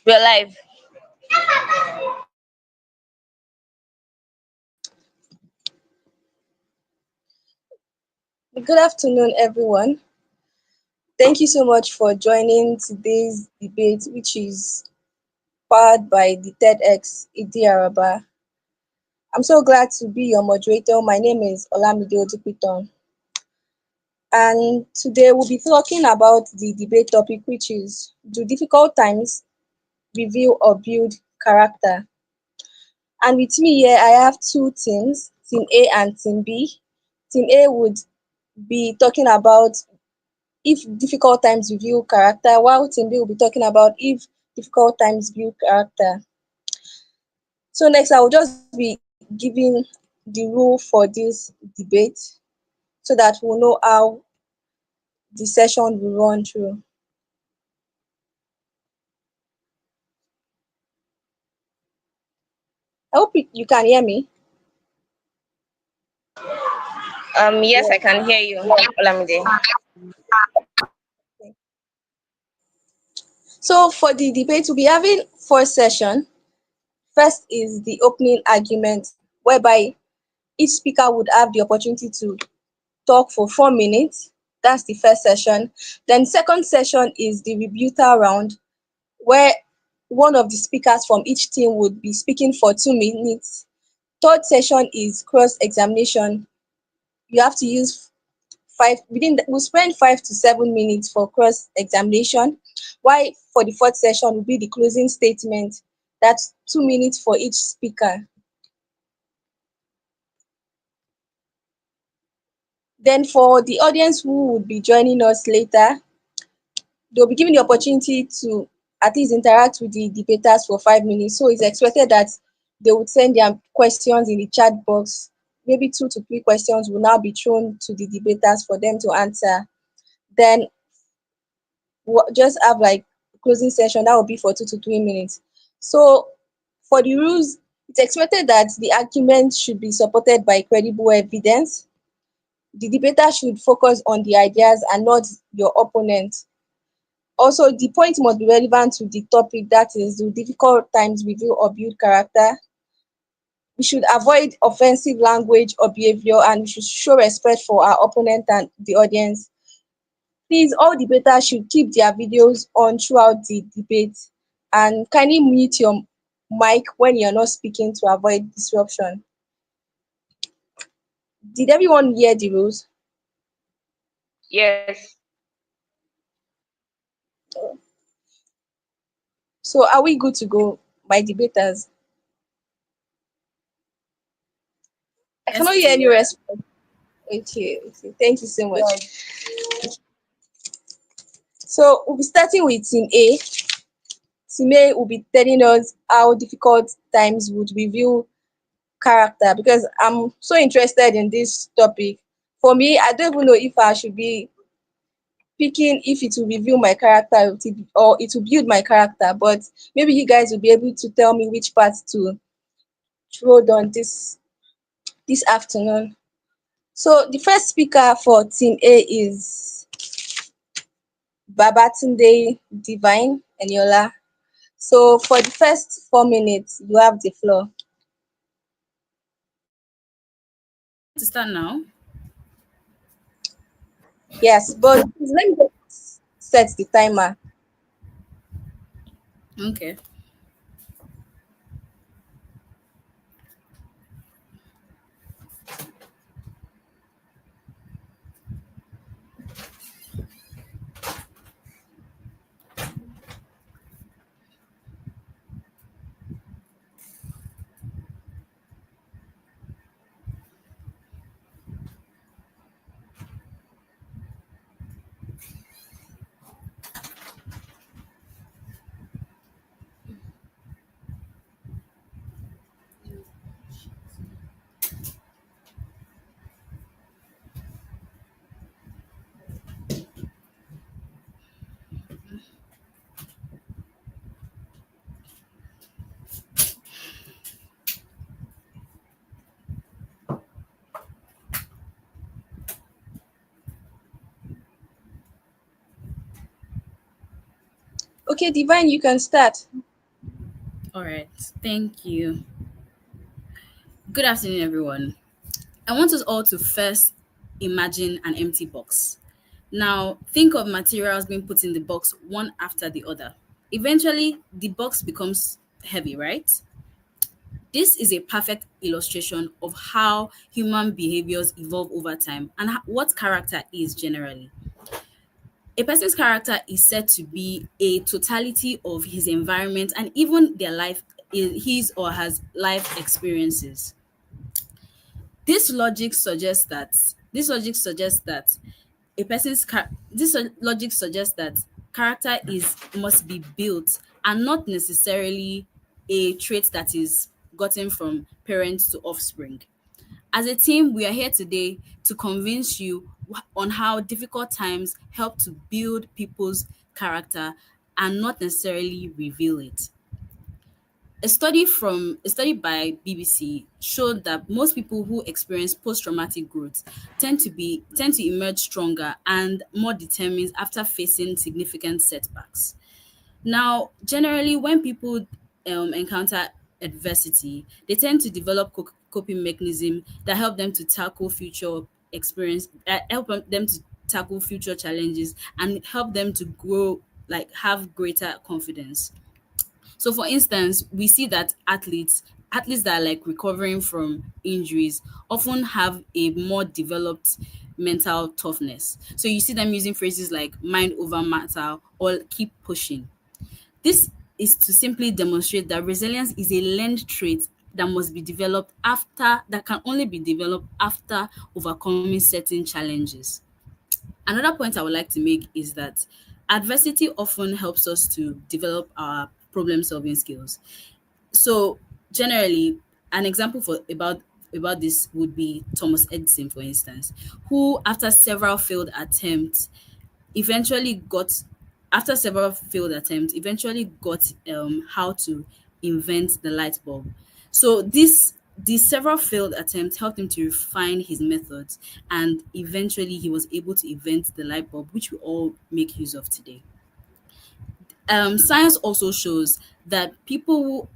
We're live. Good afternoon, everyone. Thank you so much for joining today's debate, which is powered by the TEDx Idi Araba. I'm so glad to be your moderator. My name is Olamide Odupiton, and today we'll be talking about the debate topic, which is do difficult times reveal or build character? And with me here, I have two teams, Team A and Team B. Team A would be talking about if difficult times reveal character, while Team B will be talking about if difficult times build character. So next, I will just be giving the rule for this debate so that we'll know how the session will run through. I hope you can hear me. Yes, I can hear you, Olamide. So for the debate, we'll be having four sessions. First is the opening argument, whereby each speaker would have the opportunity to talk for 4 minutes. That's the first session. Then second session is the rebuttal round, where one of the speakers from each team would be speaking for 2 minutes. Third session is cross examination. You have to use we'll spend 5 to 7 minutes for cross examination. While for the fourth session will be the closing statement. That's 2 minutes for each speaker. Then for the audience who would be joining us later, they'll be given the opportunity to at least interact with the debaters for 5 minutes. So it's expected that they would send their questions in the chat box. Maybe 2 to 3 questions will now be thrown to the debaters for them to answer. Then we'll just have like closing session that will be for 2 to 3 minutes. So for the rules, it's expected that the argument should be supported by credible evidence. The debater should focus on the ideas and not your opponent. Also, the point must be relevant to the topic, that is, do difficult times reveal or build character? We should avoid offensive language or behavior, and we should show respect for our opponent and the audience. Please, all debaters should keep their videos on throughout the debate, and kindly mute your mic when you're not speaking to avoid disruption. Did everyone hear the rules? Yes. So are we good to go, my debaters? I Yes, cannot hear any dear. response. Okay. Thank you so much. So we'll be starting with Team A. Team A will be telling us how difficult times would reveal character, because I'm so interested in this topic. For me, I don't even know if I should be picking if it will reveal my character or it will build my character, but maybe you guys will be able to tell me which part to throw on this afternoon. So the first speaker for Team A is Babatunde Divine Eniola. So for the first 4 minutes, you have the floor. To start now. Yes, but please let me just set the timer. Okay. Okay, Divine, you can start. All right. Thank you. Good afternoon, everyone. I want us all to first imagine an empty box. Now, think of materials being put in the box one after the other. Eventually, the box becomes heavy, right? This is a perfect illustration of how human behaviors evolve over time and what character is generally. A person's character is said to be a totality of his environment and even their life, his or her life experiences. This logic suggests that logic suggests that character is must be built and not necessarily a trait that is gotten from parents to offspring. As a team, we are here today to convince you on how difficult times help to build people's character and not necessarily reveal it. A study by BBC showed that most people who experience post-traumatic growth tend to emerge stronger and more determined after facing significant setbacks. Now, generally, when people encounter adversity, they tend to develop coping mechanism that help them to tackle them to tackle future challenges and help them to grow, like have greater confidence. So for instance, we see that athletes that are like recovering from injuries often have a more developed mental toughness. So you see them using phrases like mind over matter or keep pushing. This is to simply demonstrate that resilience is a learned trait that can only be developed after overcoming certain challenges. Another point I would like to make is that adversity often helps us to develop our problem solving skills. So generally, an example for about this would be Thomas Edison, for instance, who eventually got after several failed attempts, eventually got how to invent the light bulb. So these several failed attempts helped him to refine his methods, and eventually he was able to invent the light bulb, which we all make use of today. Science also shows that people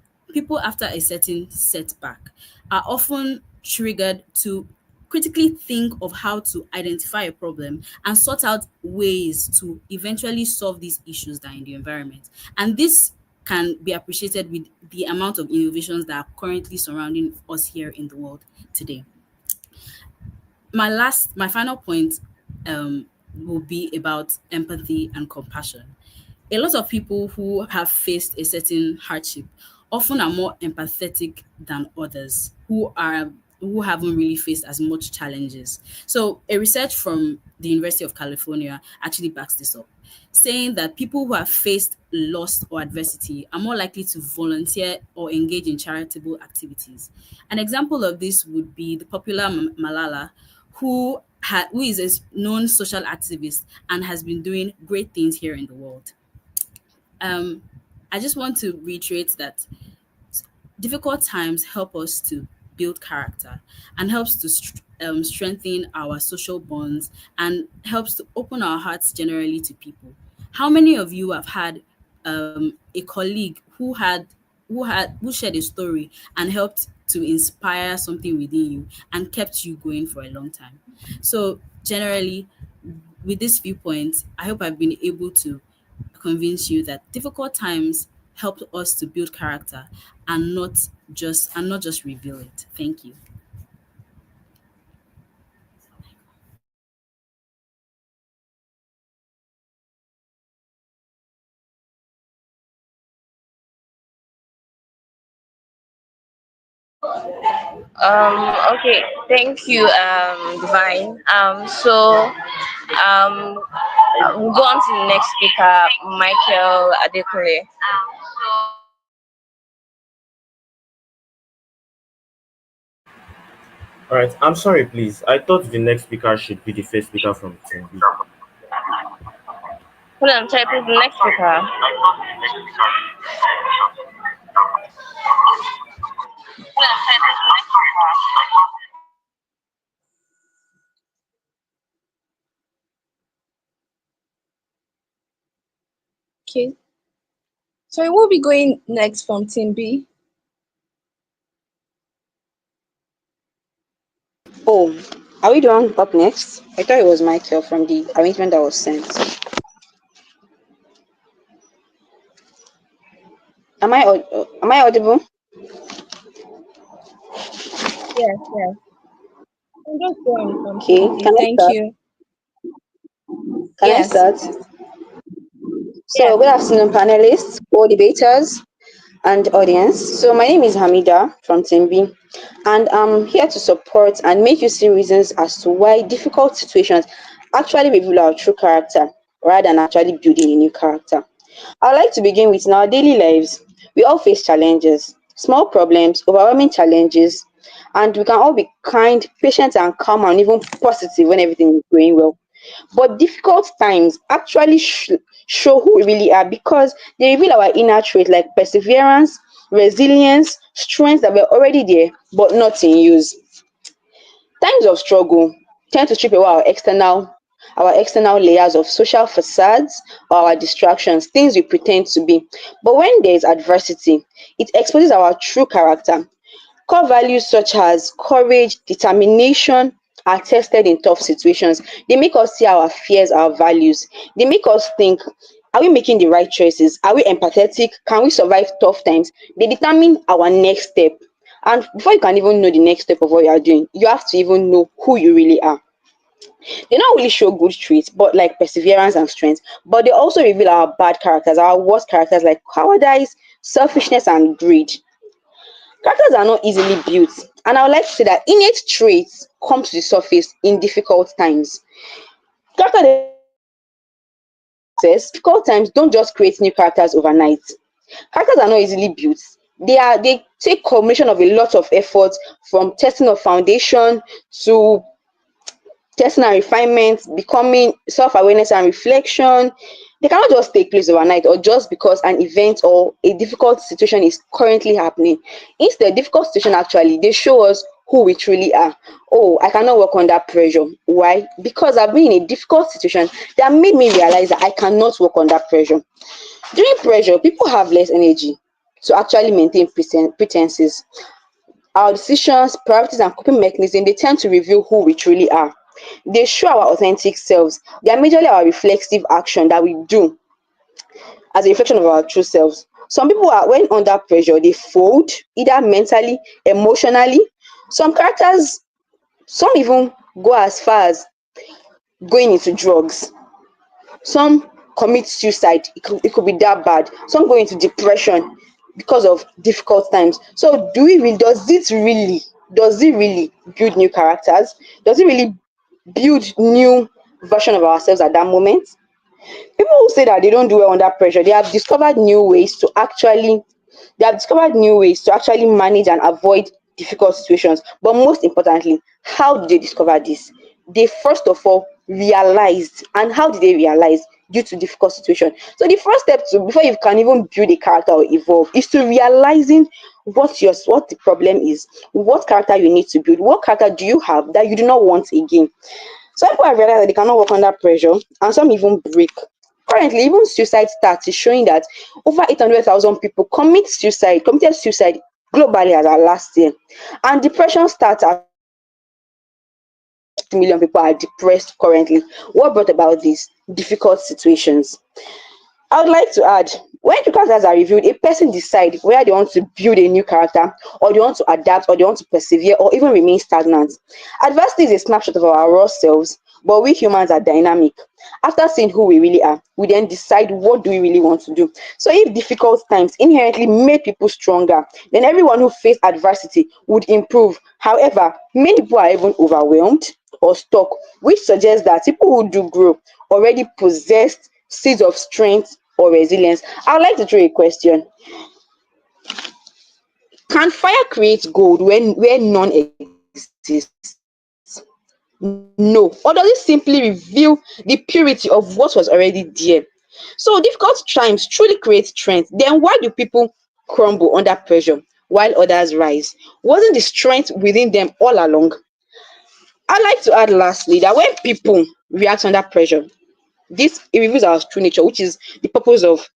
after a certain setback are often triggered to critically think of how to identify a problem and sort out ways to eventually solve these issues that are in the environment. And this can be appreciated with the amount of innovations that are currently surrounding us here in the world today. My final point will be about empathy and compassion. A lot of people who have faced a certain hardship often are more empathetic than others who haven't really faced as much challenges. So a research from the University of California actually backs this up, saying that people who have faced loss or adversity are more likely to volunteer or engage in charitable activities. An example of this would be the popular Malala, who is a known social activist and has been doing great things here in the world. Um, I just want to reiterate that difficult times help us to build character and helps to strengthen our social bonds and helps to open our hearts generally to people. How many of you have had a colleague who shared a story and helped to inspire something within you and kept you going for a long time? So generally, with these few points, I hope I've been able to convince you that difficult times help us to build character and not just reveal it. Thank you. Okay, thank you, Divine. We'll go on to the next speaker, Michael Adekunle. All right, I'm sorry, please. I thought the next speaker should be the first speaker from Team B. Hold on, sorry, please, the next speaker. Okay. So we will be going next from Team B. Oh, are we doing up next? I thought it was Michael from the arrangement that was sent. Am I audible? Yes, yes. So just go on from Okay, Team B. Thank you. can I Yes, start? yes. So, good afternoon, panelists, co-debaters, and audience. So, my name is Hamida from Team B, and I'm here to support and make you see reasons as to why difficult situations actually reveal our true character rather than actually building a new character. I'd like to begin with in our daily lives. We all face challenges, small problems, overwhelming challenges, and we can all be kind, patient, and calm and even positive when everything is going well. But difficult times actually show who we really are because they reveal our inner traits like perseverance, resilience, strengths that were already there but not in use. Times of struggle tend to strip away our external layers of social facades or our distractions, things we pretend to be. But when there is adversity, it exposes our true character. Core values such as courage, determination are tested in tough situations. They make us see our fears, our values. They make us think, are we making the right choices? Are we empathetic? Can we survive tough times? They determine our next step. And before you can even know the next step of what you are doing, you have to even know who you really are. They don't really show good traits, but like perseverance and strength, but they also reveal our bad characters, our worst characters like cowardice, selfishness, and greed. Characters are not easily built, and I would like to say that innate traits come to the surface in difficult times. Character says difficult times don't just create new characters overnight. Characters are not easily built. They take combination of a lot of effort from testing of foundation to testing and refinement, becoming self-awareness and reflection. They cannot just take place overnight or just because an event or a difficult situation is currently happening. Instead, difficult situation actually they show us who we truly are. Oh, I cannot work under pressure. Why? Because I've been in a difficult situation that made me realize that I cannot work under pressure. During pressure, people have less energy to actually maintain pretenses. Our decisions, priorities, and coping mechanisms they tend to reveal who we truly are. They show our authentic selves. They are majorly our reflexive action that we do as a reflection of our true selves. Some people are when under pressure, they fold either mentally, emotionally. Some characters, some even go as far as going into drugs. Some commit suicide. It could be that bad. Some go into depression because of difficult times. So does it really build new characters? Does it really build new version of ourselves at that moment? People who say that they don't do well under pressure, they have discovered new ways to actually manage and avoid difficult situations. But most importantly, how did they discover this? They first of all realized. And how did they realize? Due to difficult situation. So the first step to before you can even build a character or evolve is to realizing what the problem is, what character you need to build, what character do you have that you do not want again. Some people have realized that they cannot work under pressure, and some even break. Currently, even suicide stats is showing that over 800,000 people committed suicide globally as our last year. And depression stats are 50 million people are depressed currently. What brought about these difficult situations? I would like to add, when two characters are reviewed, a person decides whether they want to build a new character, or they want to adapt, or they want to persevere, or even remain stagnant. Adversity is a snapshot of our raw selves, but we humans are dynamic. After seeing who we really are, we then decide what do we really want to do. So if difficult times inherently made people stronger, then everyone who faced adversity would improve. However, many people are even overwhelmed or stuck, which suggests that people who do grow already possessed seeds of strength or resilience. I'd like to throw a question. Can fire create gold when where none exists? No. Or does it simply reveal the purity of what was already there? So difficult times truly create strength. Then why do people crumble under pressure while others rise? Wasn't the strength within them all along? I'd like to add lastly that when people react under pressure, this it reveals our true nature, which is the purpose of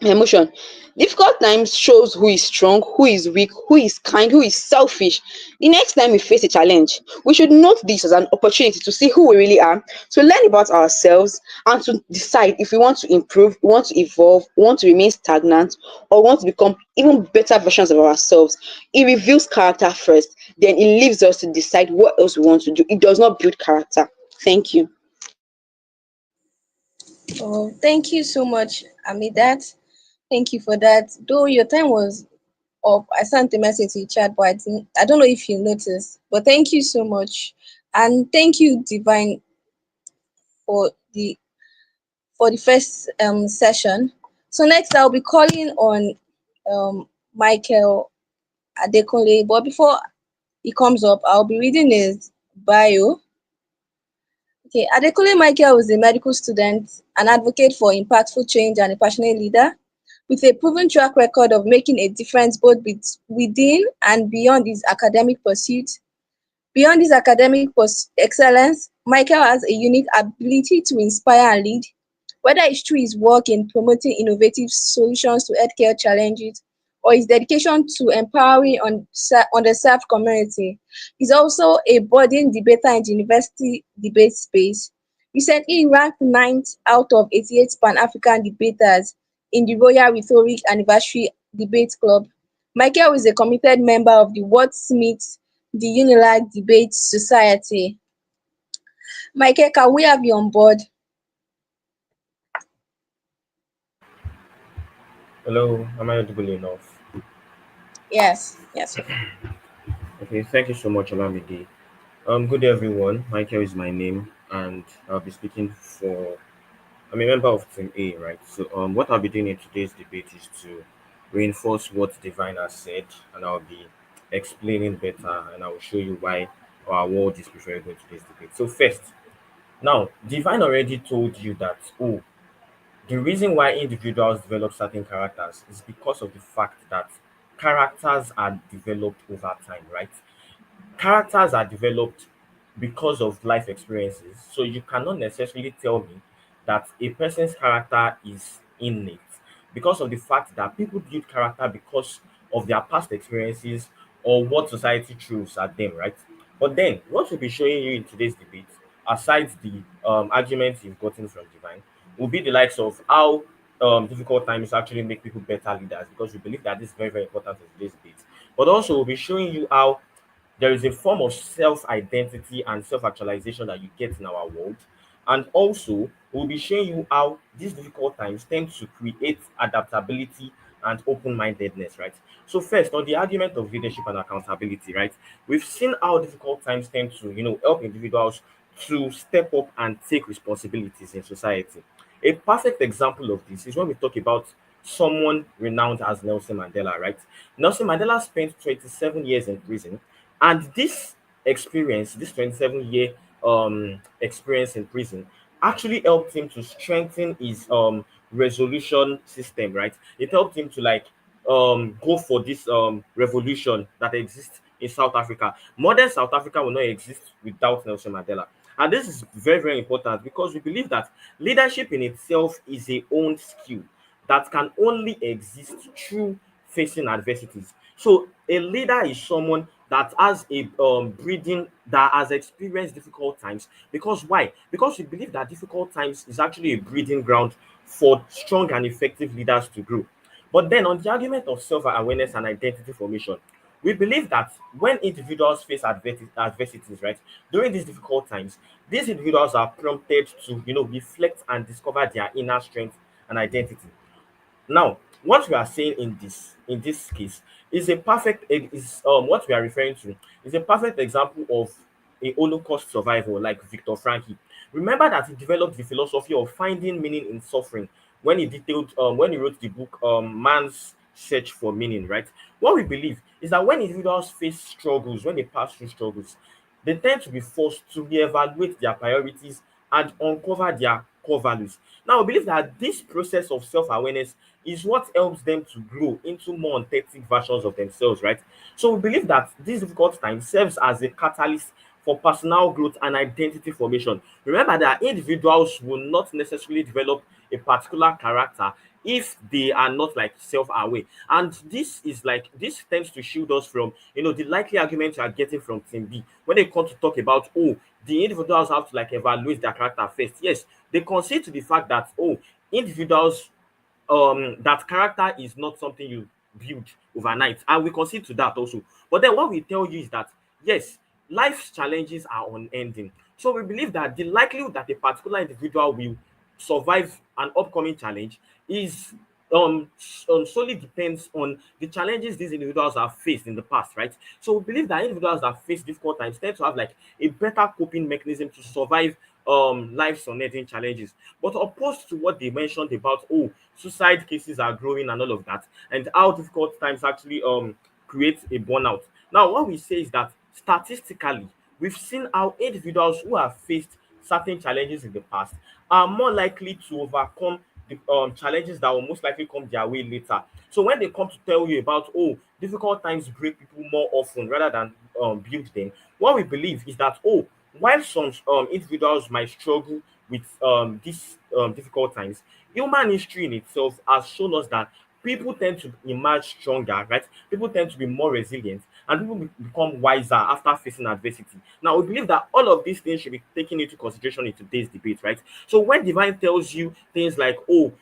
emotion. Difficult times shows who is strong, who is weak, who is kind, who is selfish. The next time we face a challenge, we should note this as an opportunity to see who we really are, to learn about ourselves, and to decide if we want to improve, we want to evolve, we want to remain stagnant, or we want to become even better versions of ourselves. It reveals character first, then it leaves us to decide what else we want to do. It does not build character. Thank you. Oh, thank you so much, Amidat. Thank you for that. Though your time was up, I sent a message to the chat, but I don't know if you noticed. But thank you so much, and thank you, Divine, for the first session. So next, I'll be calling on Michael Adekunle. But before he comes up, I'll be reading his bio. Okay, Adekunle Michael is a medical student, an advocate for impactful change, and a passionate leader with a proven track record of making a difference both within and beyond his academic pursuits. Beyond his academic excellence, Michael has a unique ability to inspire and lead, whether it's through his work in promoting innovative solutions to healthcare challenges or his dedication to empowering underserved community. He's also a budding debater in the university debate space. Recently, he ranked ninth out of 88 Pan-African debaters in the Royal Rhetoric Anniversary Debate Club. Michael is a committed member of the Wordsmith the Unilag Debate Society. Michael, can we have you on board? Hello, am I audible enough? Yes, yes. Okay, thank you so much, Olamide. Good day, everyone. Michael is my name, and I'll be speaking for. I'm a member of Team A, right? So, what I'll be doing in today's debate is to reinforce what Divine has said, and I'll be explaining better, and I will show you why our world is preferable in today's debate. So, first, now, Divine already told you that, oh, the reason why individuals develop certain characters is because of the fact that characters are developed over time, right? Characters are developed because of life experiences. So you cannot necessarily tell me that a person's character is innate because of the fact that people build character because of their past experiences or what society throws at them, right? But then, what we'll be showing you in today's debate, aside the arguments you've gotten from Divine, will be the likes of how difficult times actually make people better leaders because we believe that this is very, very important in today's debate. But also, we'll be showing you how there is a form of self-identity and self-actualization that you get in our world. And also, we'll be showing you how these difficult times tend to create adaptability and open-mindedness, right? So first, on the argument of leadership and accountability, right? We've seen how difficult times tend to, help individuals to step up and take responsibilities in society. A perfect example of this is when we talk about someone renowned as Nelson Mandela, right? Nelson Mandela spent 27 years in prison, and this experience, this 27-year experience in prison, actually helped him to strengthen his resolution system, right? It helped him to go for this revolution that exists in South Africa. Modern South Africa will not exist without Nelson Mandela. And this is very, very important because we believe that leadership in itself is a own skill that can only exist through facing adversities. So a leader is someone that has a breeding that has experienced difficult times. Because why? Because we believe that difficult times is actually a breeding ground for strong and effective leaders to grow. But then on the argument of self-awareness and identity formation, we believe that when individuals face adversities, right, during these difficult times, these individuals are prompted to, reflect and discover their inner strength and identity. Now, what we are saying in this case is what we are referring to is a perfect example of a Holocaust survivor like Viktor Frankl. Remember that he developed the philosophy of finding meaning in suffering when he wrote the book Man's Search for Meaning, right? What we believe is that when individuals face struggles, when they pass through struggles, they tend to be forced to reevaluate their priorities and uncover their core values. Now, I believe that this process of self-awareness is what helps them to grow into more authentic versions of themselves, right? So we believe that this difficult time serves as a catalyst for personal growth and identity formation. Remember that individuals will not necessarily develop a particular character if they are not like self-aware. And this tends to shield us from the likely arguments you are getting from team B when they come to talk about, oh, the individuals have to like evaluate their character first. Yes, they concede to the fact that, oh, individuals, that character is not something you build overnight, and we concede to that also. But then what we tell you is that yes, life's challenges are unending, so we believe that the likelihood that a particular individual will survive an upcoming challenge is solely depends on the challenges these individuals have faced in the past, right? So we believe that individuals that face difficult times tend to have like a better coping mechanism to survive life's unending challenges. But opposed to what they mentioned about, oh, suicide cases are growing and all of that, and how difficult times actually create a burnout. Now, what we say is that statistically, we've seen how individuals who have faced certain challenges in the past are more likely to overcome the challenges that will most likely come their way later. So when they come to tell you about, oh, difficult times break people more often rather than build them, what we believe is that, oh, while some individuals might struggle with these difficult times, human history in itself has shown us that people tend to emerge stronger, right? People tend to be more resilient, and people become wiser after facing adversity. Now, we believe that all of these things should be taken into consideration in today's debate, right? So when Divine tells you things like, oh,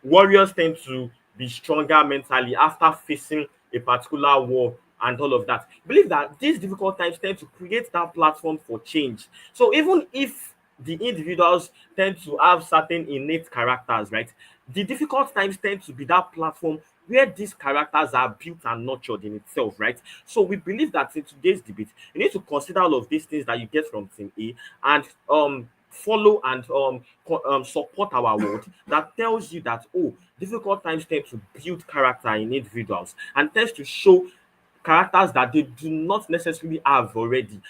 warriors tend to be stronger mentally after facing a particular war and all of that, believe that these difficult times tend to create that platform for change. So even if the individuals tend to have certain innate characters, right? The difficult times tend to be that platform where these characters are built and nurtured in itself, right? So we believe that in today's debate, you need to consider all of these things that you get from Team A, and follow and support our word that tells you that, oh, difficult times tend to build character in individuals and tends to show characters that they do not necessarily have already,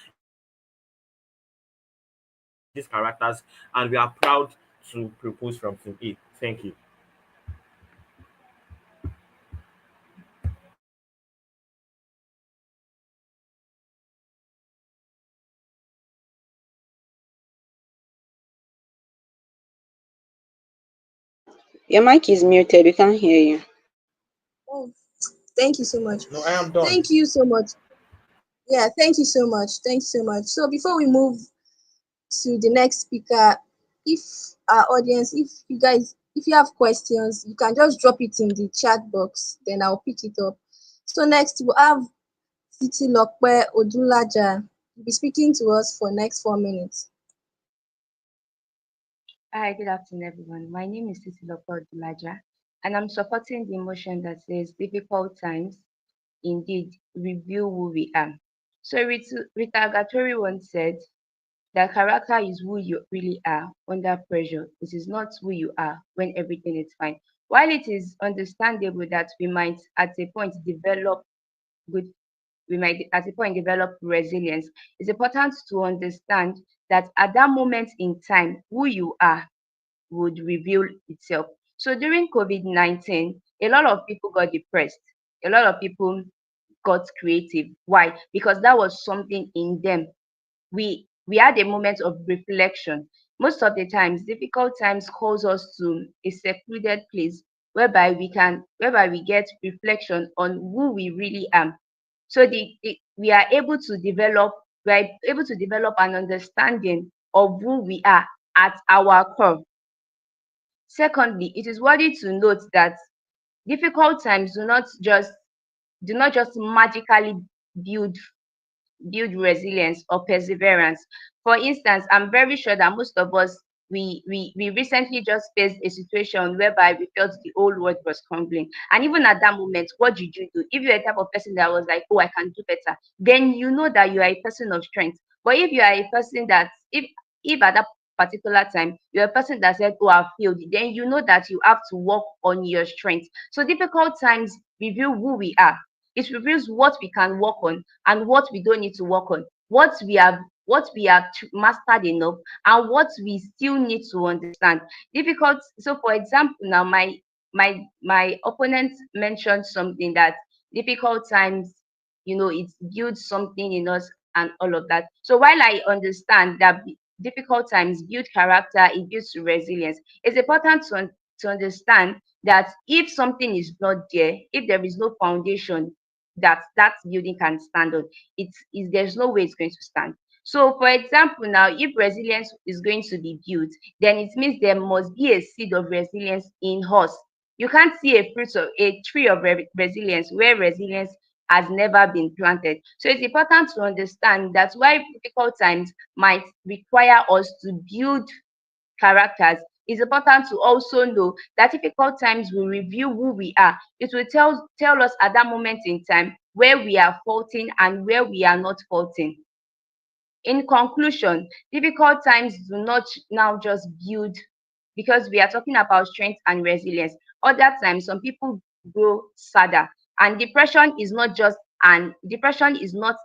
these characters, and we are proud to propose from Team A. Thank you. Your mic is muted. We can't hear you. Oh, thank you so much. No, I am done. Thank you so much. Yeah, thank you so much. Thank you so much. So before we move to the next speaker, if our audience, if you have questions, you can just drop it in the chat box, then I'll pick it up. So next we'll have Titi Lokpe Odulaja. Will be speaking to us for next 4 minutes. Hi, good afternoon, everyone. My name is Titi Lopo Dulaja, and I'm supporting the motion that says difficult times indeed reveal who we are. So Rita Agatori once said that character is who you really are under pressure. It is not who you are when everything is fine. While it is understandable that we might at a point develop good we might at a point develop resilience, it's important to understand that at that moment in time, who you are would reveal itself. So during COVID-19, a lot of people got depressed. A lot of people got creative. Why? Because that was something in them. We had a moment of reflection. Most of the times, difficult times calls us to a secluded place whereby we get reflection on who we really are. So we are able to develop an understanding of who we are at our core. Secondly, it is worthy to note that difficult times do not just magically build build resilience or perseverance. For instance, I'm very sure that most of us we recently just faced a situation whereby we felt the whole world was crumbling. And even at that moment, what did you do? If you're a type of person that was like, oh, I can do better, then you know that you are a person of strength. But if you are a person that if at that particular time you're a person that said, oh, I've failed, then you know that you have to work on your strength. So difficult times reveal who we are. It reveals what we can work on and what we don't need to work on, what we have mastered enough, and what we still need to understand. Difficult. So, for example, now my opponent mentioned something that difficult times, it builds something in us and all of that. So, while I understand that difficult times build character, it builds resilience. It's important to understand that if something is not there, if there is no foundation that that building can stand on, there's no way it's going to stand. So, for example, now if resilience is going to be built, then it means there must be a seed of resilience in us. You can't see a fruit of a tree of resilience where resilience has never been planted. So it's important to understand that while difficult times might require us to build characters, it's important to also know that difficult times will reveal who we are. It will tell us at that moment in time where we are faulting and where we are not faulting. In conclusion, difficult times do not now just build, because we are talking about strength and resilience. Other times, some people grow sadder. And depression is not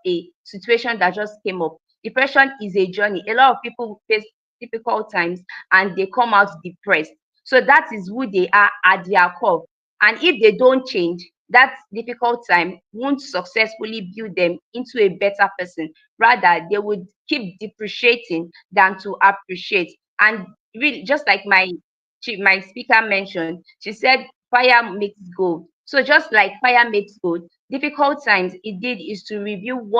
a situation that just came up. Depression is a journey. A lot of people face difficult times and they come out depressed. So that is who they are at their core. And if they don't change, that difficult time won't successfully build them into a better person. Rather, they would keep depreciating than to appreciate. And really, just like my speaker mentioned, she said fire makes gold. So just like fire makes gold, difficult times indeed is to review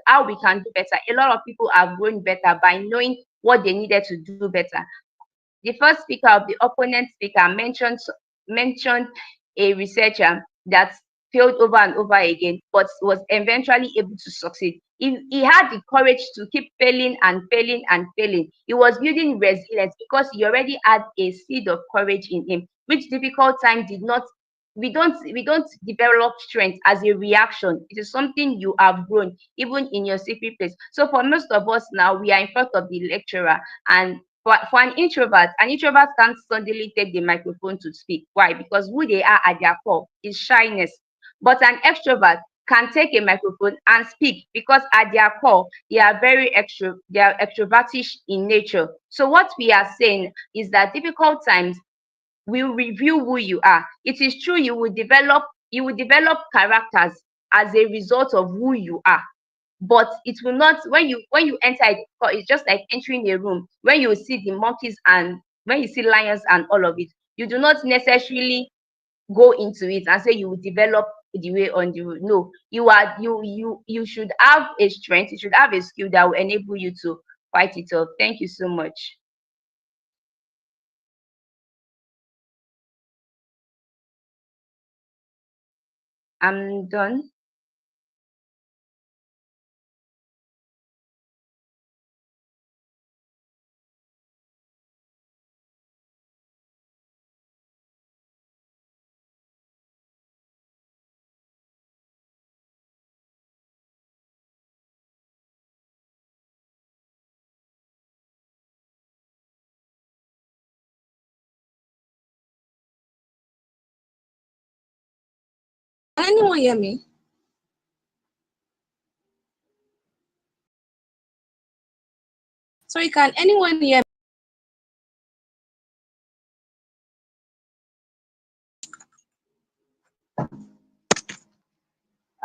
how we can do better. A lot of people have grown better by knowing what they needed to do better. The first speaker of the opponent speaker mentioned a researcher that failed over and over again, but was eventually able to succeed. He had the courage to keep failing and failing and failing. He was building resilience because he already had a seed of courage in him, which difficult time did not. We don't develop strength as a reaction. It is something you have grown even in your secret place. So for most of us now, we are in front of the lecturer, and for an introvert can't suddenly take the microphone to speak. Why? Because who they are at their core is shyness. But an extrovert can take a microphone and speak because at their core they are they are extrovertish in nature. So what we are saying is that difficult times will reveal who you are. It is true you will develop characters as a result of who you are, but it will not. When you enter it's just like entering a room. When you see the monkeys and when you see lions and all of it, you do not necessarily go into it and say you will develop the way on the road. No, you should have a strength, you should have a skill that will enable you to fight it off. Thank you so much. I'm done. Can anyone hear me? Sorry, can anyone hear me?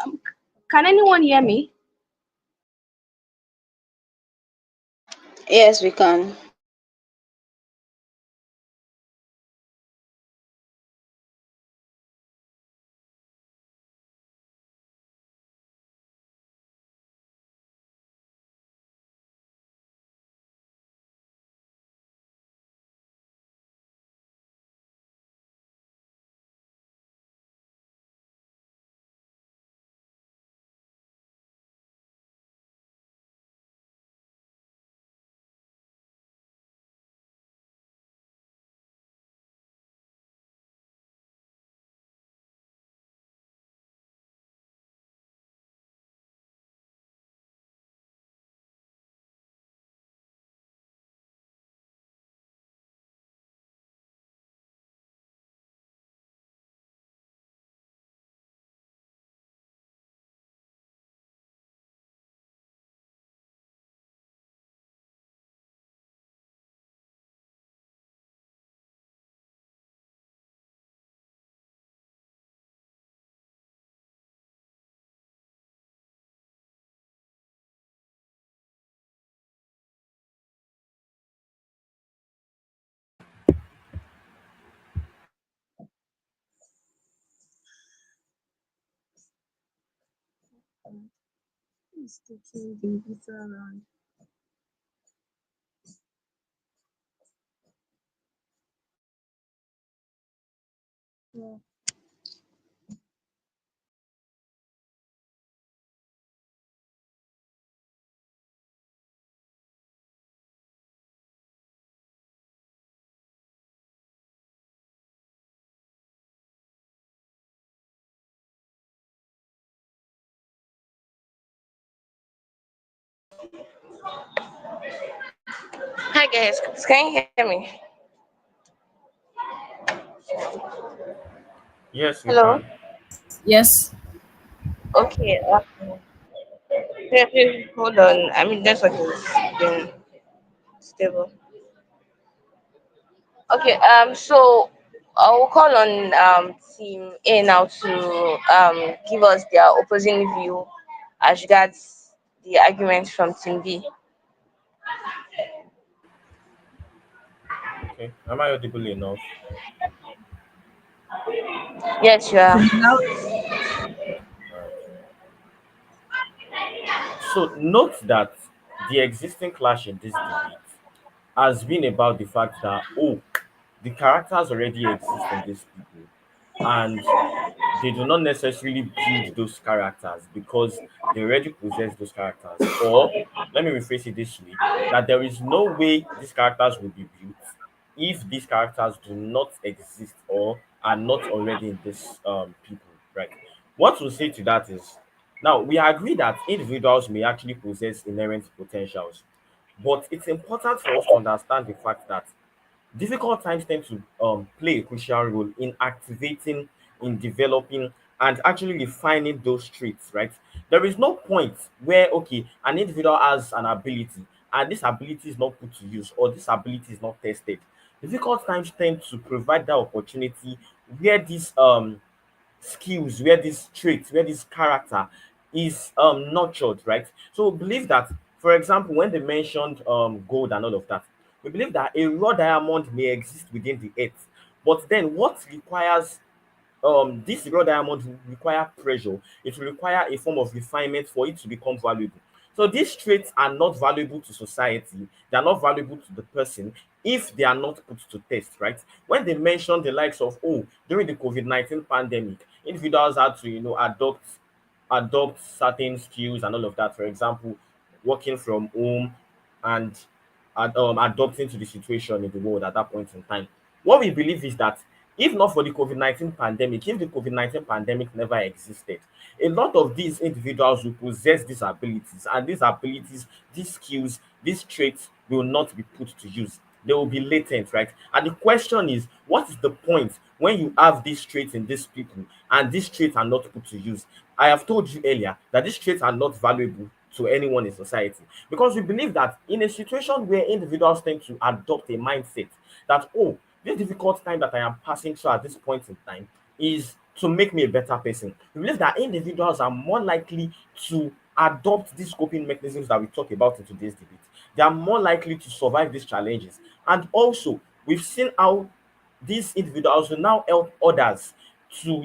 Um, can anyone hear me? Yes, we can. is taking the visa around. Yeah. Hi guys, can you hear me? Yes, we Hello. can. Yes. Okay. Hold on. I mean, network is been stable. Okay. So I will call on Team A now to give us their opposing view as regards the arguments from Team B. Okay. Am I audible enough? Yes, you are. All right. So note that the existing clash in this debate has been about the fact that, oh, the characters already exist in these people, and they do not necessarily build those characters because they already possess those characters. Or let me rephrase it this way, that there is no way these characters will be built if these characters do not exist or are not already in this people, right? What we'll say to that is, now we agree that individuals may actually possess inherent potentials, but it's important for us to understand the fact that difficult times tend to play a crucial role in activating, in developing, and actually refining those traits, right? There is no point where, okay, an individual has an ability and this ability is not put to use or this ability is not tested. Difficult times tend to provide that opportunity where this skills, where this trait, where this character is nurtured, right? So we believe that, for example, when they mentioned gold and all of that, we believe that a raw diamond may exist within the earth, but then what requires this raw diamond will require pressure, it will require a form of refinement for it to become valuable. So these traits are not valuable to society, they are not valuable to the person if they are not put to test, right? When they mention the likes of, oh, during the COVID-19 pandemic, individuals had to, adopt certain skills and all of that. For example, working from home and adopting to the situation in the world at that point in time. What we believe is that if not for the COVID-19 pandemic, if the COVID-19 pandemic never existed, a lot of these individuals will possess these abilities, and these abilities, these skills, these traits will not be put to use. They will be latent, right? And the question is, what is the point when you have these traits in these people and these traits are not put to use? I have told you earlier that these traits are not valuable to anyone in society because we believe that in a situation where individuals tend to adopt a mindset that, oh, this difficult time that I am passing through at this point in time is to make me a better person. We believe that individuals are more likely to adopt these coping mechanisms that we talk about in today's debate. They are more likely to survive these challenges. And also, we've seen how these individuals will now help others to,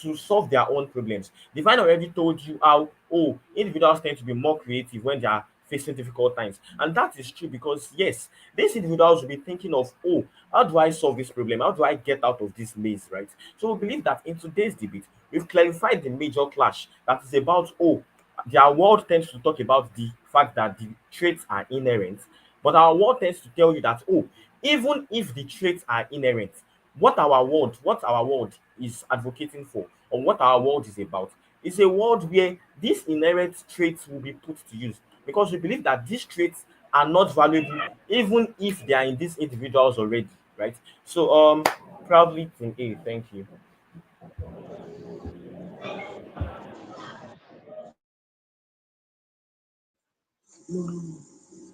to solve their own problems. Divine already told you how, oh, individuals tend to be more creative when they are facing difficult times, and that is true because yes, these individuals will be thinking of, oh, how do I solve this problem, how do I get out of this maze, right? So we believe that in today's debate we've clarified the major clash that is about, oh, their world tends to talk about the fact that the traits are inherent, but our world tends to tell you that, oh, even if the traits are inherent, what our world is advocating for, or what our world is about, is a world where these inherent traits will be put to use because we believe that these traits are not valuable even if they are in these individuals already, right? So proudly team A, thank you.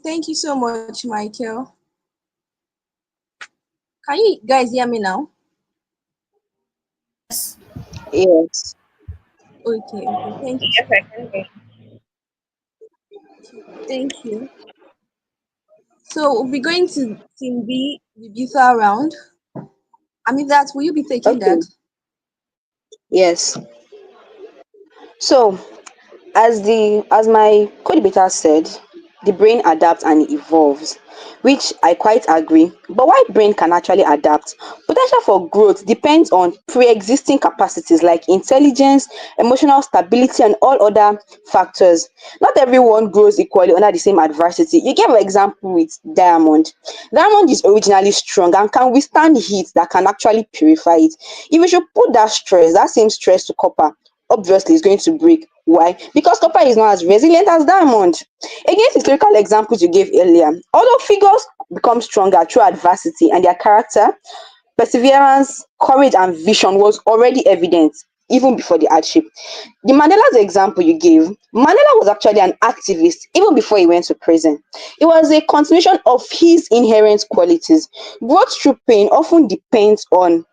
Thank you so much, Michael. Can you guys hear me now? Yes. Yes. Okay. Thank you. Yes, I can hear. Thank you. So we'll be going to Team B, the beta round. I mean that will you be taking Okay. that? Yes. So As my co-debater said, the brain adapts and evolves, which I quite agree. But while brain can actually adapt, potential for growth depends on pre-existing capacities like intelligence, emotional stability, and all other factors. Not everyone grows equally under the same adversity. You gave an example with diamond. Diamond is originally strong and can withstand heat that can actually purify it. If you should put that same stress to copper, obviously it's going to break. Why? Because copper is not as resilient as diamond. Against historical examples you gave earlier, although figures become stronger through adversity and their character, perseverance, courage, and vision was already evident even before the hardship. The Mandela's example you gave, Mandela was actually an activist even before he went to prison. It was a continuation of his inherent qualities. Growth through pain often depends on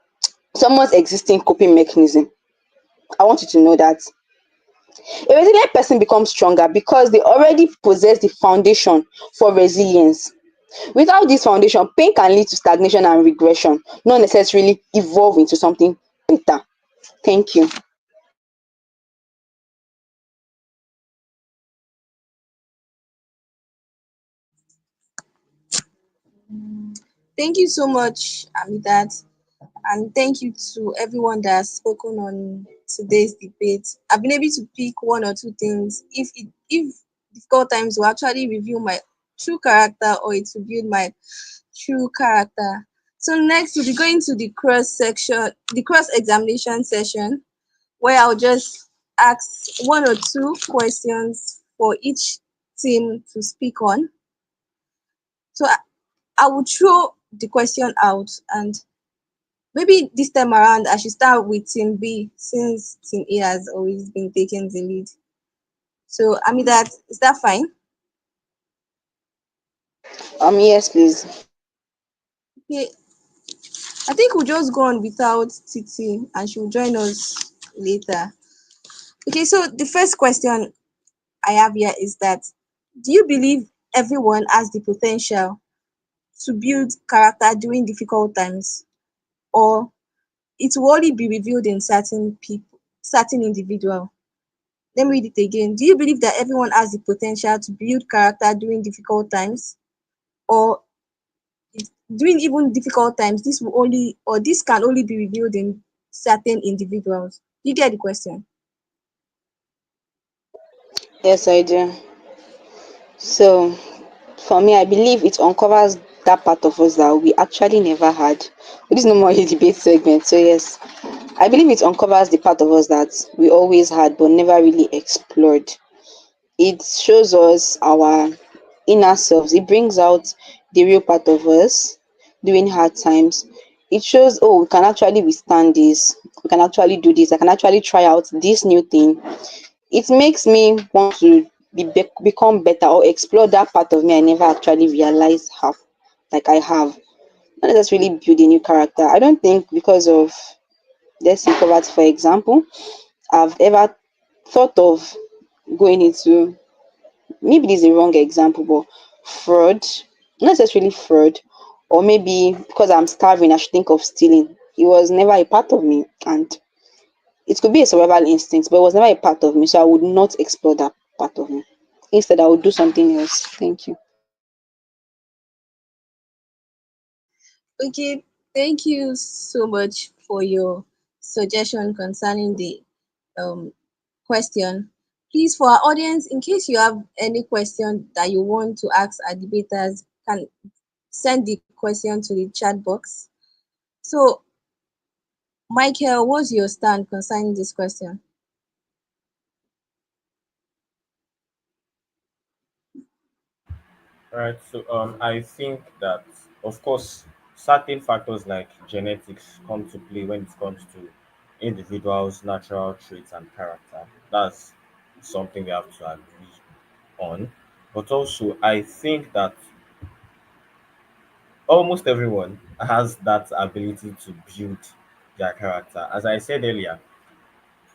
someone's existing coping mechanism. I want you to know that. A resilient person becomes stronger because they already possess the foundation for resilience. Without this foundation, pain can lead to stagnation and regression, not necessarily evolve into something better. Thank you. Thank you so much, Amidat, and thank you to everyone that has spoken on today's debate. I've been able to pick one or two things. If difficult times will actually reveal my true character or it will build my true character. So next we'll be going to the cross examination session, where I'll just ask one or two questions for each team to speak on. So I will throw the question out, and maybe this time around I should start with team B since team A has always been taking the lead. So Amidat, is that fine? Yes, please. Okay, I think we'll just go on without Titi and she'll join us later. Okay, so the first question I have here is that, do you believe everyone has the potential to build character during difficult times, or it will only be revealed in certain people, certain individual? Let me read it again. Do you believe that everyone has the potential to build character during difficult times, or during even difficult times, this can only be revealed in certain individuals? You get the question? Yes, I do. So, for me, I believe it uncovers that part of us that we actually never had. But this is no more a debate segment. So, yes, I believe it uncovers the part of us that we always had but never really explored. It shows us our inner selves. It brings out the real part of us during hard times. It shows, oh, we can actually withstand this. We can actually do this. I can actually try out this new thing. It makes me want to become better or explore that part of me I never actually realized have, like I have. Not necessarily build a new character. I don't think because of, let's say, poverty, for example, I've ever thought of going into, maybe this is a wrong example, but fraud, not necessarily fraud, or maybe because I'm starving, I should think of stealing. It was never a part of me, and it could be a survival instinct, but it was never a part of me, so I would not explore that part of me. Instead, I would do something else. Thank you. Okay, thank you so much for your suggestion concerning the um, question. Please, for our audience, in case you have any question that you want to ask our debaters, can send the question to the chat box. So, Michael, what's your stand concerning this question? All right. So I think that of course certain factors like genetics come to play when it comes to individuals' natural traits and character. That's something we have to agree on. But also I think that almost everyone has that ability to build their character. As I said earlier,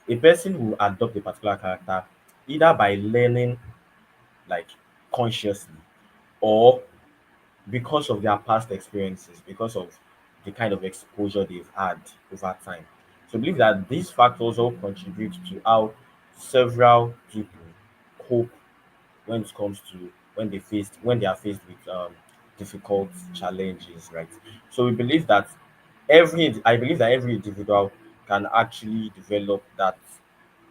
a person will adopt a particular character either by learning like consciously or because of their past experiences, because of the kind of exposure they've had over time. So I believe that these factors all contribute to how several people cope when it comes to when they are faced with difficult challenges, right? So we believe that I believe that every individual can actually develop that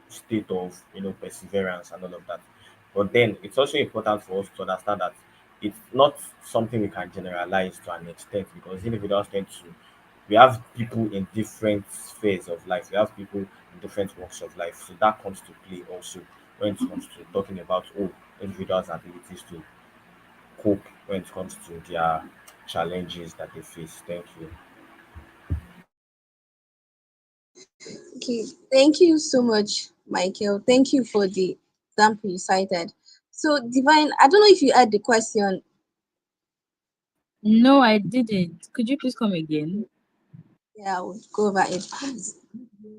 state of perseverance and all of that. But then it's also important for us to understand that it's not something we can generalize to an extent, because individuals tend to we have people in different spheres of life. We have people in different walks of life. So that comes to play also when it comes to talking about individuals' abilities to cope when it comes to their challenges that they face. Thank you. Okay, thank you so much, Michael. Thank you for the example you cited. So, Divine, I don't know if you had the question. No, I didn't. Could you please come again? Yeah, I would go over it.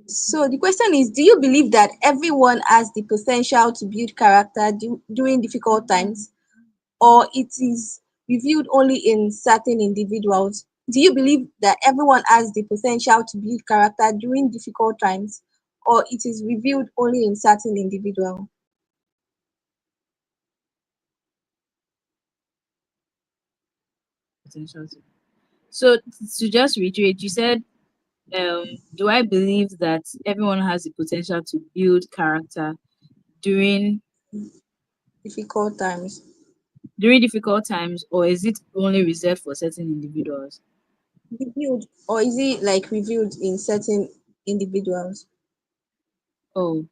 So, the question is, do you believe that everyone has the potential to build character during difficult times, or it is revealed only in certain individuals? Do you believe that everyone has the potential to build character during difficult times, or it is revealed only in certain individuals? Potential to- So to just reiterate, you said, do I believe that everyone has the potential to build character during Difficult times. during difficult times, or is it only reserved for certain individuals? Revealed, or is it like revealed in certain individuals? Oh,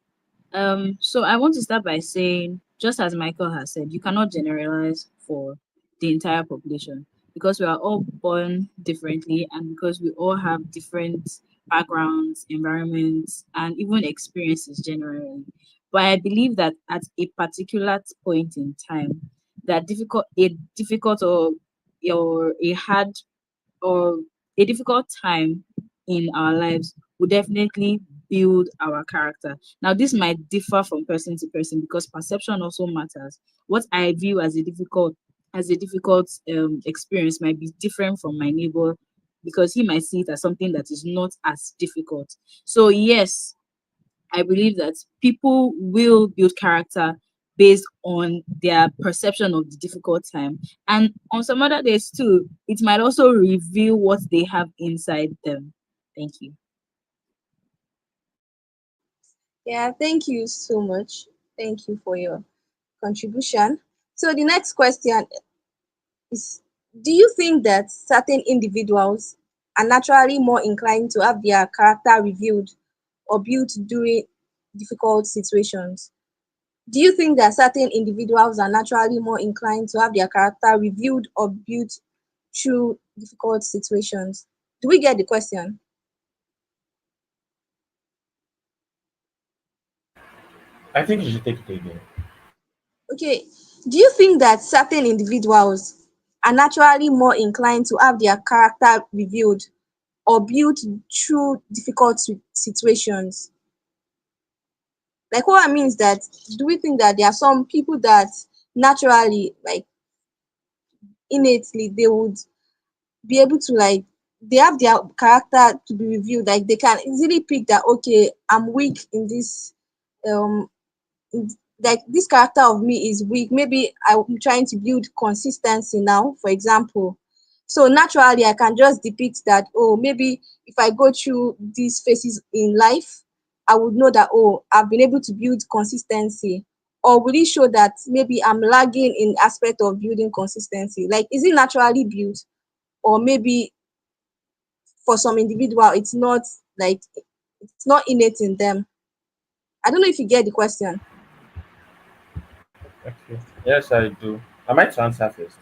so I want to start by saying, just as Michael has said, you cannot generalize for the entire population because we are all born differently and because we all have different backgrounds, environments, and even experiences generally. But I believe that at a particular point in time, that difficult or a hard or a difficult time in our lives will definitely build our character. Now, this might differ from person to person because perception also matters. What I view as a difficult experience might be different from my neighbor because he might see it as something that is not as difficult. So yes, I believe that people will build character based on their perception of the difficult time. And on some other days too, it might also reveal what they have inside them. Thank you. Yeah, thank you so much. Thank you for your contribution. So the next question is, do you think that certain individuals are naturally more inclined to have their character revealed or built during difficult situations? Do you think that certain individuals are naturally more inclined to have their character revealed or built through difficult situations? Do we get the question? I think you should take it again. Okay. Do you think that certain individuals are naturally more inclined to have their character revealed or built through difficult situations? Like what I mean is that, do we think that there are some people that naturally, like innately, they would be able to like they have their character to be revealed, like they can easily pick that okay, I'm weak in this um like this character of me is weak. Maybe I'm trying to build consistency now, for example. So naturally, I can just depict that, oh, maybe if I go through these phases in life, I would know that, oh, I've been able to build consistency. Or will it show that maybe I'm lagging in aspect of building consistency? Like, is it naturally built? Or maybe for some individual, it's not like it's not innate in them. I don't know if you get the question. Okay. Yes, I do. I might answer first.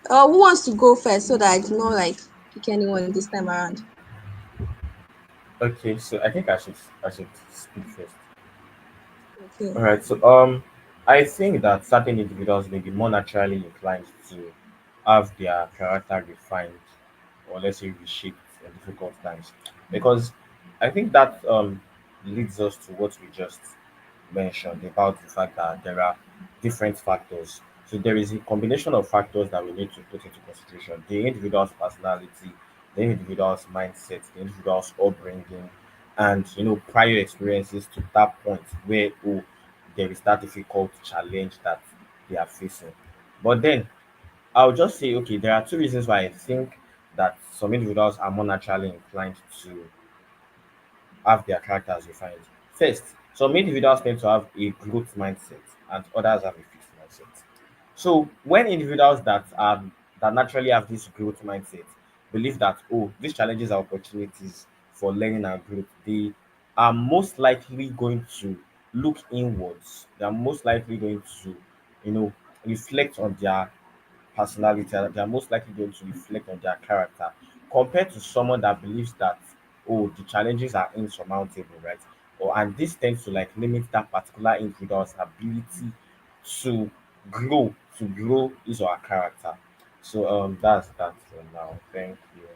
Who wants to go first so that I do not like pick anyone this time around? Okay, so I think I should speak first. Okay. All right. So I think that certain individuals may be more naturally inclined to have their character refined, or let's say reshaped in difficult times, because I think that leads us to what we just mentioned about the fact that there are different factors. So there is a combination of factors that we need to put into consideration: the individual's personality, the individual's mindset, the individual's upbringing, and prior experiences to that point where there is that difficult challenge that they are facing. But then I'll just say, okay, there are two reasons why I think that some individuals are more naturally inclined to have their characters refined. First, some individuals tend to have a growth mindset and others have a fixed mindset. So when individuals that naturally have this growth mindset believe that, oh, these challenges are opportunities for learning and growth, they are most likely going to look inwards. They are most likely going to, you know, reflect on their personality, and they are most likely going to reflect on their character compared to someone that believes that, oh, the challenges are insurmountable, right? Or and this tends to like limit that particular individual's ability to grow his or her character. So that's that for now. Thank you.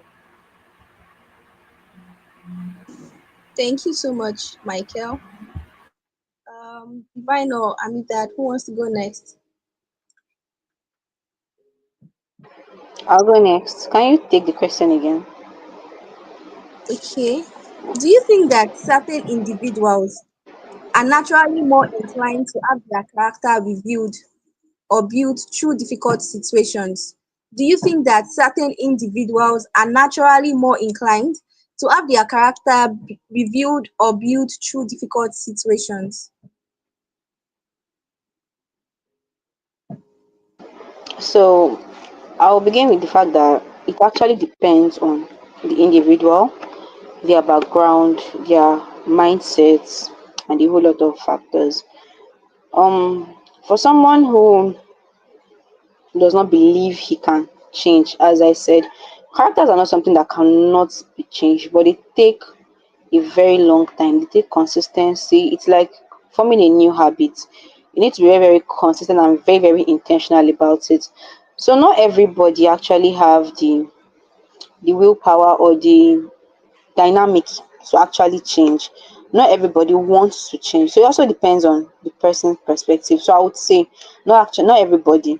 Thank you so much, Michael. Divine or Amidat, who wants to go next? I'll go next. Can you take the question again? Okay. Do you think that certain individuals are naturally more inclined to have their character revealed or built through difficult situations? Do you think that certain individuals are naturally more inclined to have their character revealed or built through difficult situations? So I'll begin with the fact that it actually depends on the individual, their background, their mindsets, and a whole lot of factors. For someone who does not believe he can change, as I said, characters are not something that cannot be changed, but they take a very long time. They take consistency. It's like forming a new habit. You need to be very, very consistent and very, very intentional about it. So not everybody actually have the willpower or the dynamic to actually change. Not everybody wants to change. So it also depends on the person's perspective. So I would say not everybody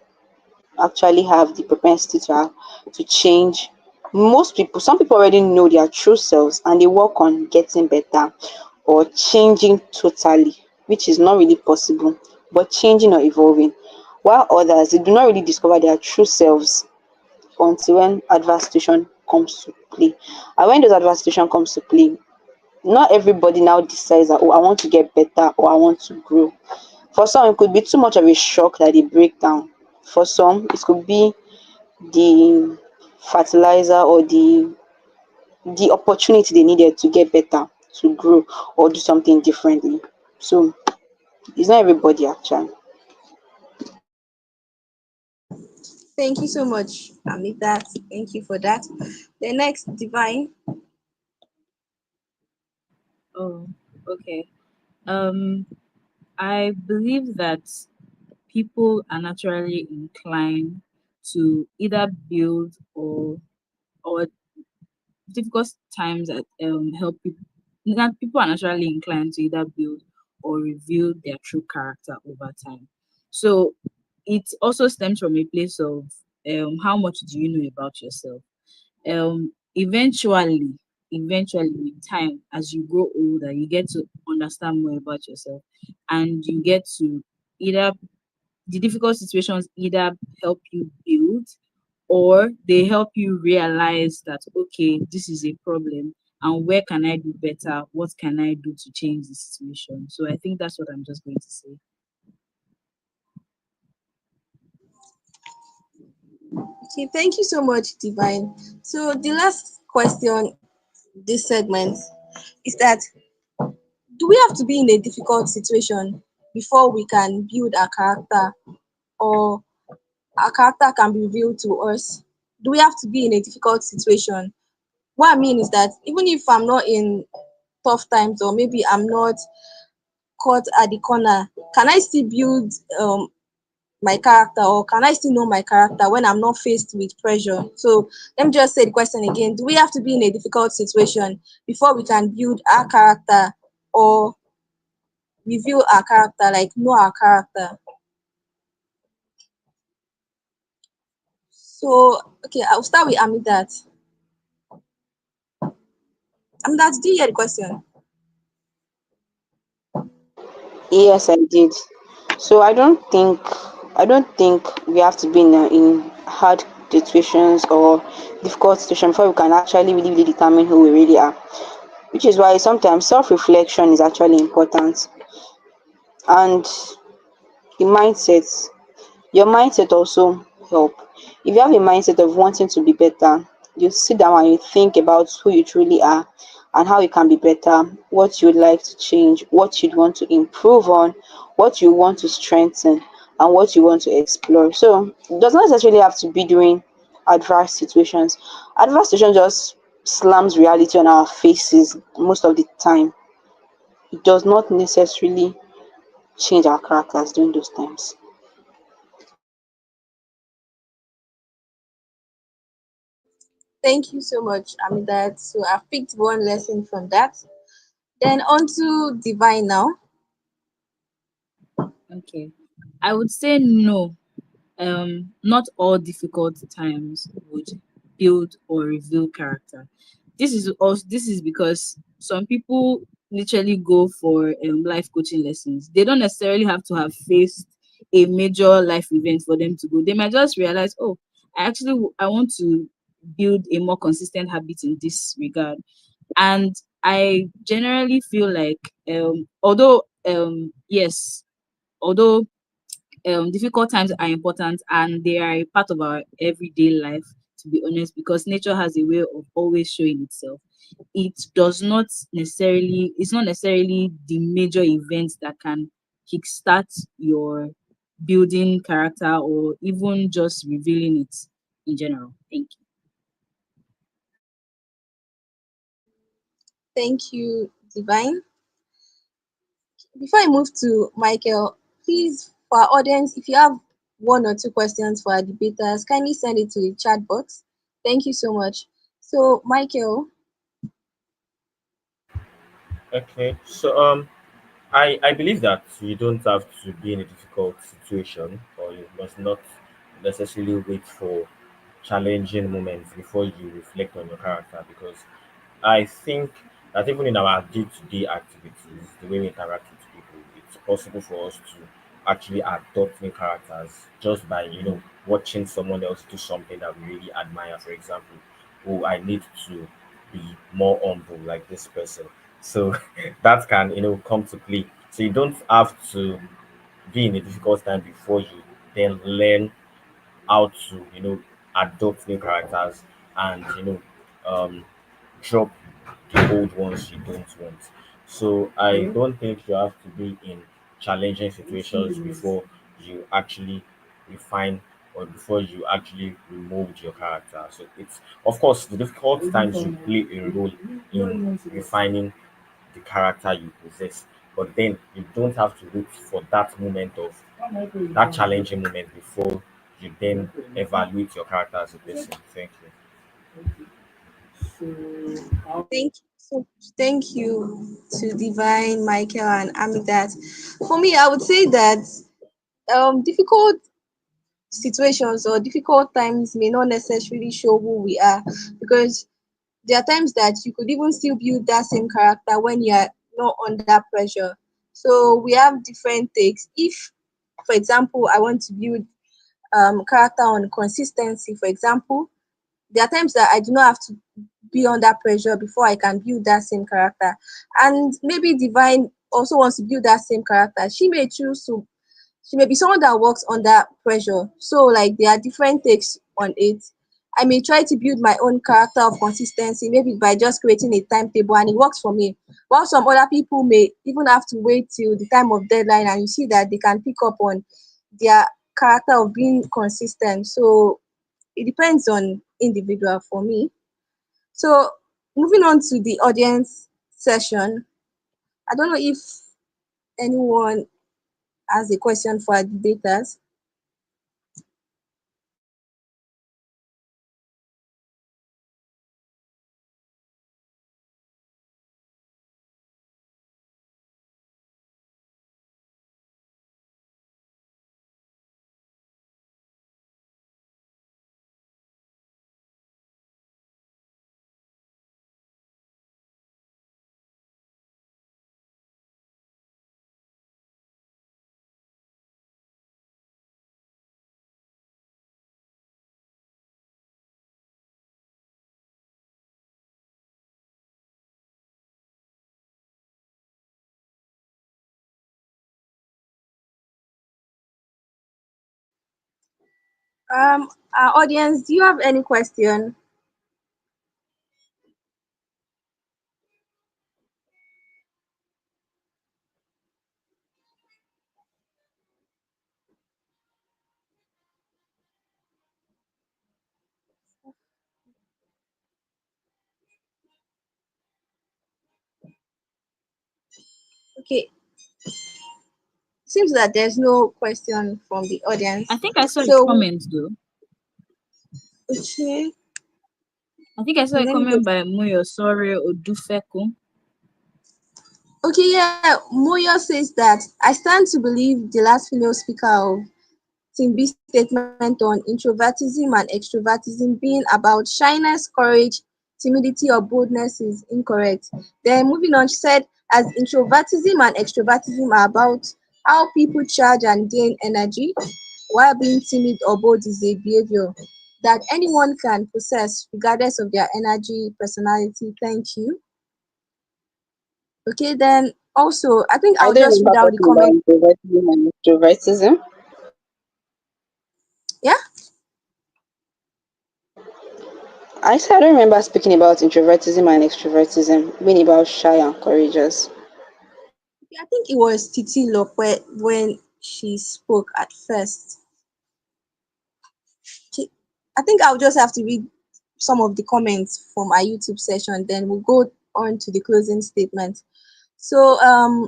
actually have the propensity to change. Most people, some people already know their true selves and they work on getting better or changing totally, which is not really possible, but changing or evolving. While others, they do not really discover their true selves until when adverse situation comes to play. And when those adverse situation comes to play, not everybody now decides that, oh, I want to get better or I want to grow. For some, it could be too much of a shock that they break down. For some, it could be the fertilizer or the opportunity they needed to get better, to grow, or do something differently. So it's not everybody actually. Thank you so much, Amita. Thank you for that. The next, Divine. Oh, okay. Um, I believe that people are naturally inclined to either build or difficult times that help people. That people are naturally inclined to either build or reveal their true character over time. So it also stems from a place of how much do you know about yourself. Eventually with time, as you grow older, you get to understand more about yourself, and you get to either the difficult situations either help you build or they help you realize that okay, this is a problem and where can I do better, what can I do to change the situation. So I think that's what I'm just going to say. Okay, thank you so much, Divine. So the last question this segment is that, do we have to be in a difficult situation before we can build our character, or our character can be revealed to us? Do we have to be in a difficult situation? What I mean is that even if I'm not in tough times, or maybe I'm not caught at the corner, can I still build my character, or can I still know my character when I'm not faced with pressure? So let me just say the question again. Do we have to be in a difficult situation before we can build our character or review our character, like know our character? So, okay, I'll start with Amidat. Amidat, did you hear the question? Yes, I did. So I don't think we have to be in hard situations or difficult situations before we can actually really determine who we really are. Which is why sometimes self-reflection is actually important, and the mindset, your mindset also help. If you have a mindset of wanting to be better, you sit down and you think about who you truly are and how you can be better, what you would like to change, what you'd want to improve on, what you want to strengthen, and what you want to explore. So it does not necessarily have to be during adverse situations. Adverse situation just slams reality on our faces most of the time. It does not necessarily change our characters during those times. Thank you so much, Amidat. So I've picked one lesson from that. Then on to Divine now. Okay. I would say no. Not all difficult times would build or reveal character. This is because some people literally go for life coaching lessons. They don't necessarily have to have faced a major life event for them to go. They might just realize, oh, I want to build a more consistent habit in this regard. And I generally feel like yes, although difficult times are important and they are a part of our everyday life, to be honest, because nature has a way of always showing itself. It's not necessarily the major events that can kickstart your building character or even just revealing it in general. Thank you. Thank you, Divine. Before I move to Michael, please, for our audience, if you have one or two questions for our debaters, kindly send it to the chat box. Thank you so much. So, Michael, Okay, so I believe that you don't have to be in a difficult situation, or you must not necessarily wait for challenging moments before you reflect on your character, because I think that even in our day-to-day activities, the way we interact with people, it's possible for us to actually adopt new characters just by watching someone else do something that we really admire. For example, oh, I need to be more humble like this person. So that can come to play. So you don't have to be in a difficult time before you then learn how to adopt new characters and um drop the old ones you don't want. So I don't think you have to be in challenging situations before you actually refine or before you actually remold your character. So it's, of course, the difficult times you play a role in refining the character you possess. But then you don't have to wait for that moment of that challenging moment before you then evaluate your character as a person. Thank thank you to Divine, Michael, and Amidat. For me, I would say that difficult situations or difficult times may not necessarily show who we are, because there are times that you could even still build that same character when you are not under pressure. So we have different takes. If, for example, I want to build character on consistency, for example, there are times that I do not have to be under pressure before I can build that same character. And maybe Divine also wants to build that same character. She may be someone that works under pressure. So like there are different takes on it. I may try to build my own character of consistency, maybe by just creating a timetable, and it works for me. While some other people may even have to wait till the time of deadline, and you see that they can pick up on their character of being consistent. So it depends on individual for me. So moving on to the audience session, I don't know if anyone has a question for our debaters. Our audience, do you have any question? Okay, seems that there's no question from the I audience. think I saw a So, comment though. okay, I think I saw a let me go. comment by Muyo Sorry Odufeku. Okay, yeah, Moyo says that I stand to believe the last female speaker of Team B statement on introvertism and extrovertism being about shyness, courage, timidity, or boldness is incorrect. Then moving on, she said, as introvertism and extrovertism are about how people charge and gain energy, while being timid or bold is a behavior that anyone can possess regardless of their energy, personality. Thank you. Okay, then also, I think I I'll don't just read remember out the talking about comment. introvertism and extrovertism. Yeah. I said I don't remember speaking about introvertism and extrovertism, being about shy and courageous. I think it was Titi Lope when she spoke at first. Okay, I think I'll just have to read some of the comments from our YouTube session, then we'll go on to the closing statement. So,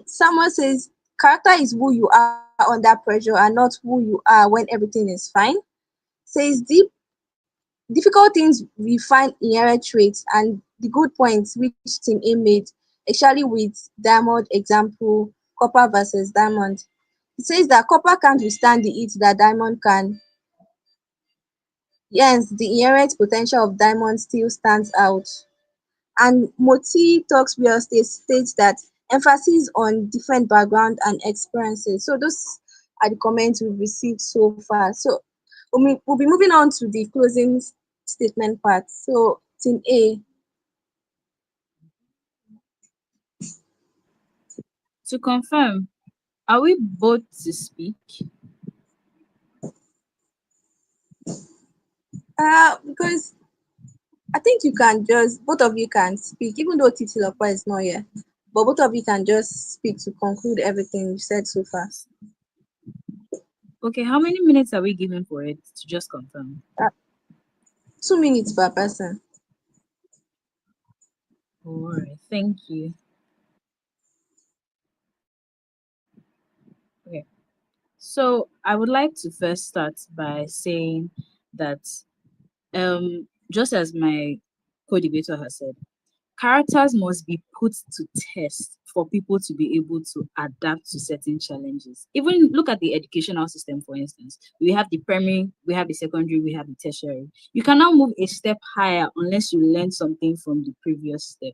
someone says, character is who you are under pressure and not who you are when everything is fine. Says, difficult things we find inherent traits and the good points which Team A made, especially with Diamond example, copper versus diamond. It says that copper can't withstand the heat that diamond can, hence the inherent potential of diamond still stands out. And Moti Talks Real Estate states that emphasis on different background and experiences. So those are the comments we've received so far. So we'll be moving on to the closing statement part. So Team A. To confirm, are we both to speak? Because I think you can just both of you can speak, even though Titi Lopa is not here. But both of you can just speak to conclude everything you said so far. Okay, how many minutes are we given for it to just confirm? Uh, 2 minutes per person. All right, thank you. Okay, so I would like to first start by saying that, just as my co-debater has said, characters must be put to test for people to be able to adapt to certain challenges. Even look at the educational system, for instance. We have the primary, we have the secondary, we have the tertiary. You cannot move a step higher unless you learn something from the previous step.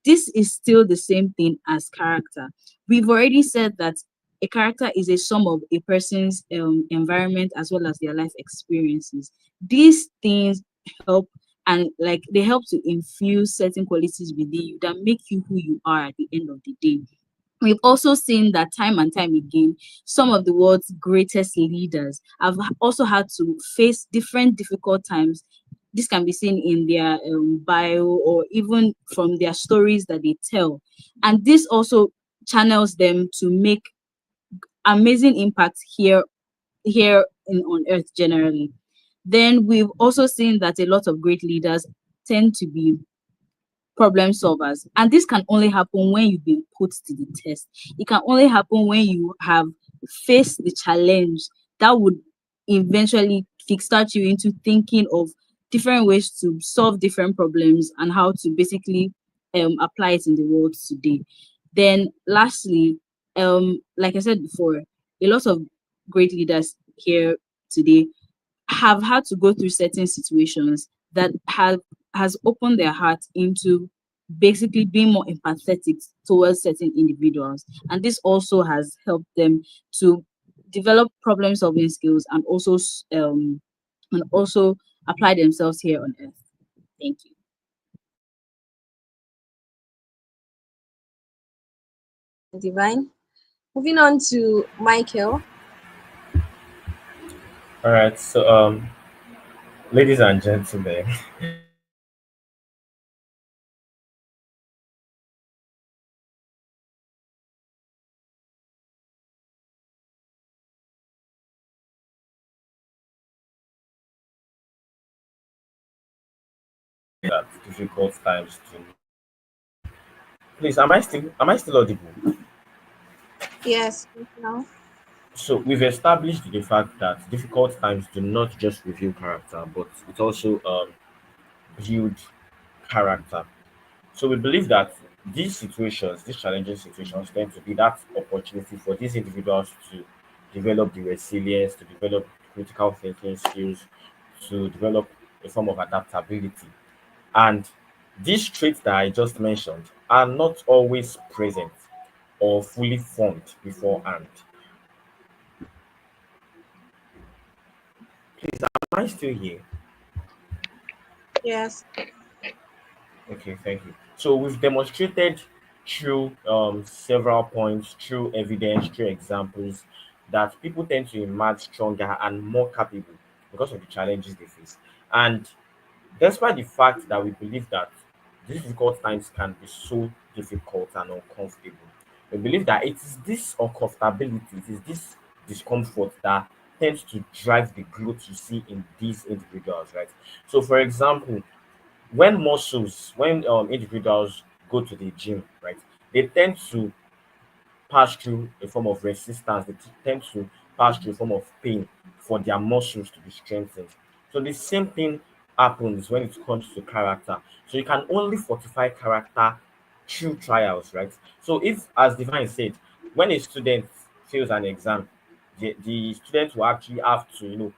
This is still the same thing as character. We've already said that a character is a sum of a person's environment as well as their life experiences. These things help, and like they help to infuse certain qualities within you that make you who you are at the end of the day. We've also seen that time and time again, some of the world's greatest leaders have also had to face different difficult times. This can be seen in their bio or even from their stories that they tell. And this also channels them to make amazing impact on earth generally. Then we've also seen that a lot of great leaders tend to be problem solvers. And this can only happen when you've been put to the test. It can only happen when you have faced the challenge that would eventually kickstart you into thinking of different ways to solve different problems and how to basically apply it in the world today. Then lastly, like I said before, a lot of great leaders here today have had to go through certain situations that has opened their heart into basically being more empathetic towards certain individuals, and this also has helped them to develop problem solving skills and also apply themselves here on earth. Thank you. Divine. Moving on to Michael. All right. So Ladies and gentlemen, that difficult times to please am I still audible? Yes, now. So we've established the fact that difficult times do not just reveal character, but it also build character. So we believe that these situations, these challenging situations, tend to be that opportunity for these individuals to develop the resilience, to develop critical thinking skills, to develop a form of adaptability. And these traits that I just mentioned are not always present or fully formed beforehand. Please, am I still here? Yes. Okay, thank you. So we've demonstrated through several points, through evidence, through examples, that people tend to emerge stronger and more capable because of the challenges they face. And despite the fact that we believe that these difficult times can be so difficult and uncomfortable, we believe that it is this uncomfortability, it is this discomfort that tends to drive the growth you see in these individuals, right? So, for example, when individuals go to the gym, right, they tend to pass through a form of resistance. They tend to pass through a form of pain for their muscles to be strengthened. So the same thing happens when it comes to character. So you can only fortify character through trials, right? So if, as Divine said, when a student fails an exam, the student will actually have to,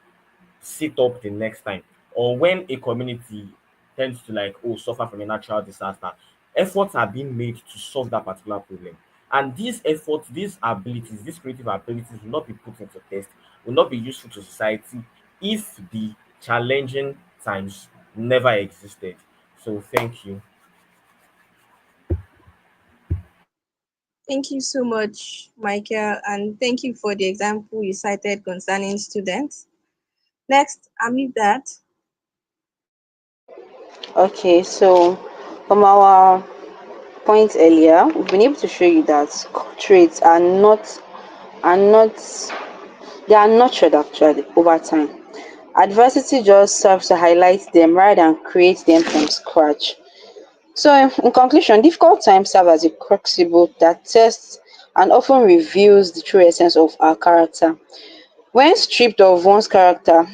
sit up the next time. Or when a community tends to like suffer from a natural disaster, efforts are being made to solve that particular problem. And these efforts, these abilities, these creative abilities will not be put into test, will not be useful to society if the challenging times never existed. So thank you. Thank you so much, Michael, and thank you for the example you cited concerning students. Next, Amidat. Okay, so from our point earlier, we've been able to show you that traits are not they are nurtured actually over time. Adversity just serves to highlight them rather than create them from scratch. So, in conclusion, difficult times serve as a crucible that tests and often reveals the true essence of our character. When stripped of one's character,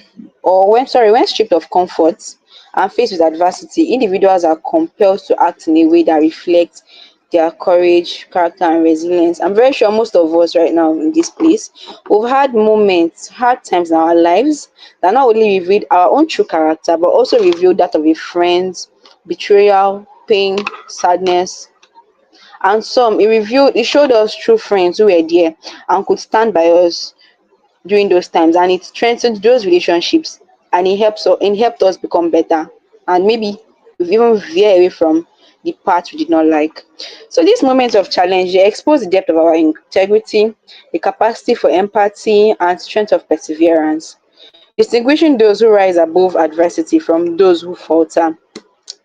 when stripped of comfort and faced with adversity, individuals are compelled to act in a way that reflects their courage, character, and resilience. I'm very sure most of us right now in this place, we've had moments, hard times in our lives that not only revealed our own true character, but also revealed that of a friend, betrayal, pain, sadness, and some it showed us true friends who were there and could stand by us during those times, and it strengthened those relationships, and it helped us become better, and maybe we've even veer away from the path we did not like. So these moments of challenge, they expose the depth of our integrity, the capacity for empathy, and strength of perseverance, distinguishing those who rise above adversity from those who falter.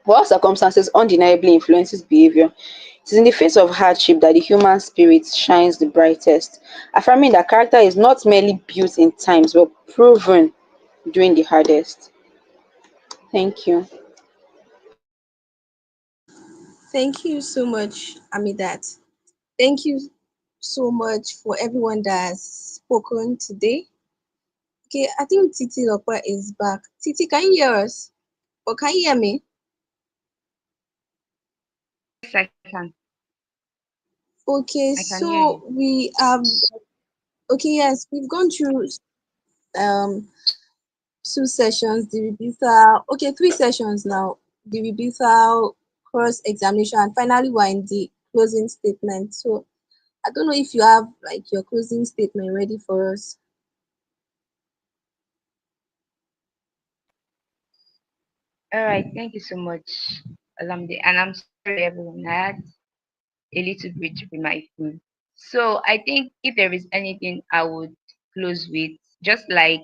While circumstances undeniably influences behavior, it is in the face of hardship that the human spirit shines the brightest, affirming that character is not merely built in times but proven during the hardest. Thank you. Thank you so much, Amidat. Thank you so much for everyone that has spoken today. Okay, I think Titi Lokwa is back. Titi, can you hear us? Or can you hear me? Yes, I can. Okay, I can hear you. so we okay, yes, we've gone through um two sessions, the rebuttal, okay, three sessions now. The rebuttal, cross examination, and finally we're in the closing statement. So I don't know if you have like your closing statement ready for us. All right, thank you so much, Alamde. And I'm sorry, everyone. I had a little bit with my phone. So I think if there is anything I would close with, just like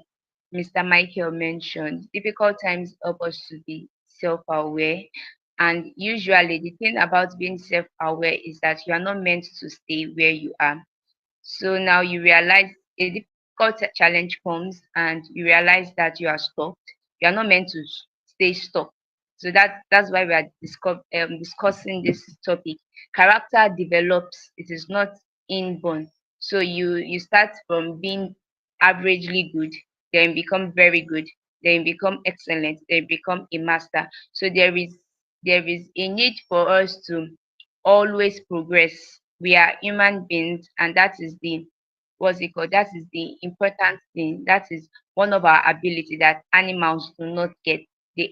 Mr. Michael mentioned, difficult times help us to be self-aware. And usually, the thing about being self-aware is that you are not meant to stay where you are. So now you realize a difficult challenge comes and you realize that you are stuck. You are not meant to stay stuck. So that's why we are discussing this topic. Character develops, it is not inborn. So you start from being averagely good, then become very good, then become excellent, then become a master. So there is a need for us to always progress. We are human beings, and that is the what's it called? That is the important thing. That is one of our ability that animals do not get. They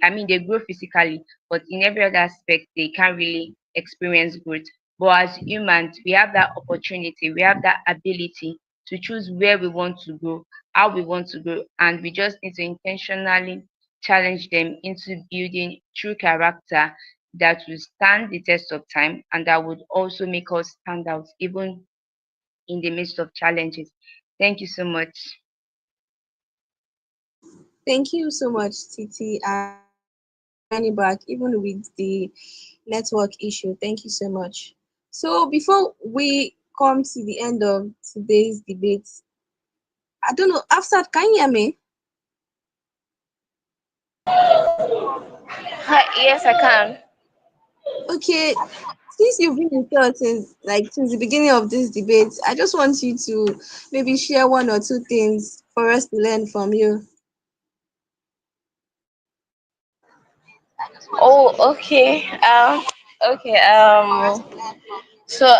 grow physically, but in every other aspect, they can't really experience growth. But as humans, we have that opportunity, we have that ability to choose where we want to grow, how we want to grow, and we just need to intentionally challenge them into building true character that will stand the test of time and that would also make us stand out even in the midst of challenges. Thank you so much. Thank you so much, Titi, and thank you for joining back, even with the network issue. Thank you so much. So, before we come to the end of today's debate, I don't know, Afsat, can you hear me? Hi, yes, I can. Okay, since you've been with us since the beginning of this debate, I just want you to maybe share one or two things for us to learn from you. Oh, okay. Okay. So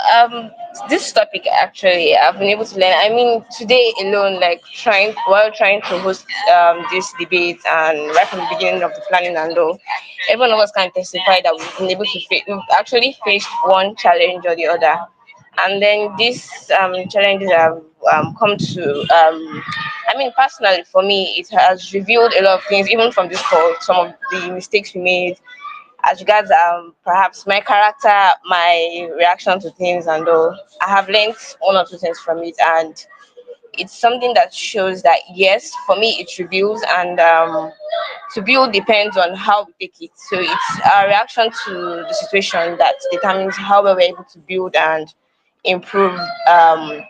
this topic actually I've been able to learn. I mean, today alone, like trying to host this debate and right from the beginning of the planning and all, every one of us can testify that we've been able to we've actually faced one challenge or the other, and then these challenges have come to I mean, personally for me, it has revealed a lot of things, even from this call, some of the mistakes we made as regards perhaps my character, my reaction to things and all. I have learned one or two things from it, and it's something that shows that yes, for me it reveals, and to build depends on how we take it. So it's our reaction to the situation that determines how well we're able to build and improve um,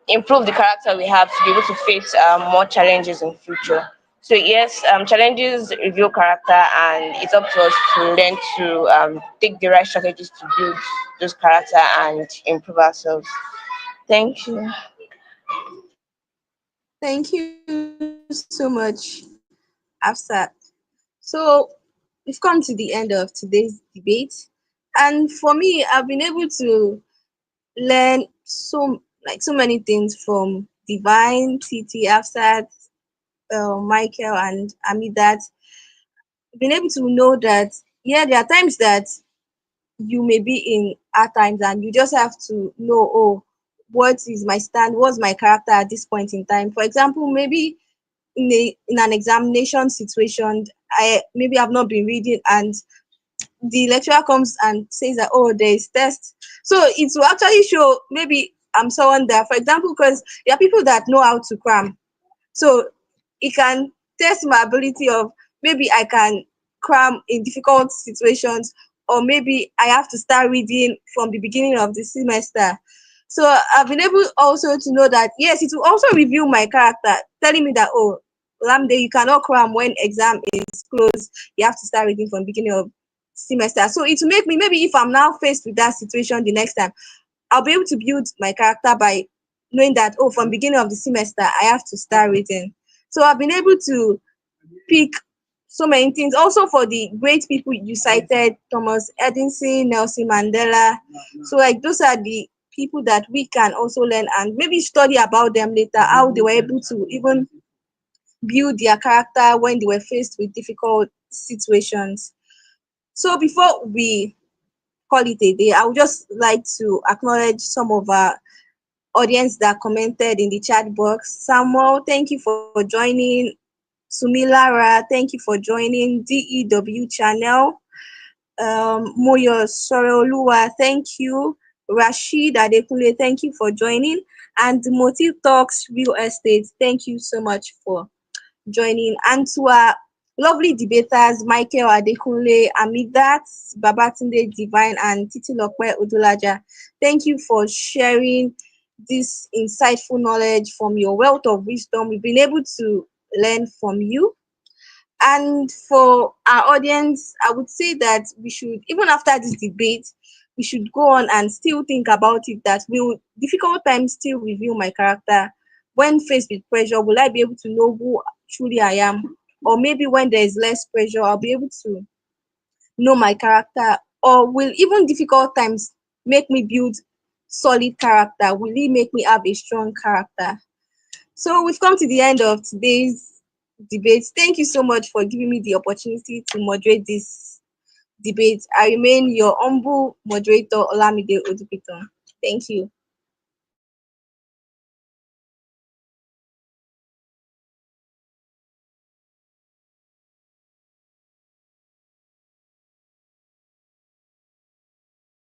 improve the character we have to be able to face more challenges in future. So yes, challenges reveal character, and it's up to us to learn to take the right strategies to build those character and improve ourselves. Thank you. Thank you so much, Afsat. So we've come to the end of today's debate. And for me, I've been able to learn so many things from Divine, TT, Afsat, Michael, and Amidat. Been able to know that, yeah, there are times that you may be in hard times and you just have to know, oh, what is my stand, what's my character at this point in time. For example, maybe in an examination situation, I maybe I've not been reading, and the lecturer comes and says that, oh, there is test. So it will actually show maybe I'm someone that, for example, because there are people that know how to cram, so it can test my ability of maybe I can cram in difficult situations, or maybe I have to start reading from the beginning of the semester. So I've been able also to know that yes, it will also review my character, telling me that, oh, Lamde, you cannot cram when exam is closed. You have to start reading from beginning of semester. So it will make me, maybe if I'm now faced with that situation the next time, I'll be able to build my character by knowing that, oh, from beginning of the semester I have to start reading. So I've been able to pick so many things. Also for the great people you cited, Thomas Edison, Nelson Mandela. So like those are the people that we can also learn and maybe study about them later, how they were able to even build their character when they were faced with difficult situations. So before we call it a day, I would just like to acknowledge some of our audience that commented in the chat box. Samuel, thank you for joining. Sumilara, thank you for joining. DEW channel. Moyo Soroluwa, thank you. Rashid Adekunle, thank you for joining. And Motive Talks Real Estate, thank you so much for joining, and to our lovely debaters, Michael Adekunle, Amidat, Babatunde Divine, and Titilope Odulaja. Thank you for sharing this insightful knowledge from your wealth of wisdom. We've been able to learn from you. And for our audience, I would say that we should, even after this debate, we should go on and still think about it, that will difficult times still reveal my character? When faced with pressure, will I be able to know who truly I am? Or maybe when there is less pressure, I'll be able to know my character? Or will even difficult times make me build solid character? Will it make me have a strong character? So we've come to the end of today's debate. Thank you so much for giving me the opportunity to moderate this debate. I remain your humble moderator, Olamide Odupiton. Thank you.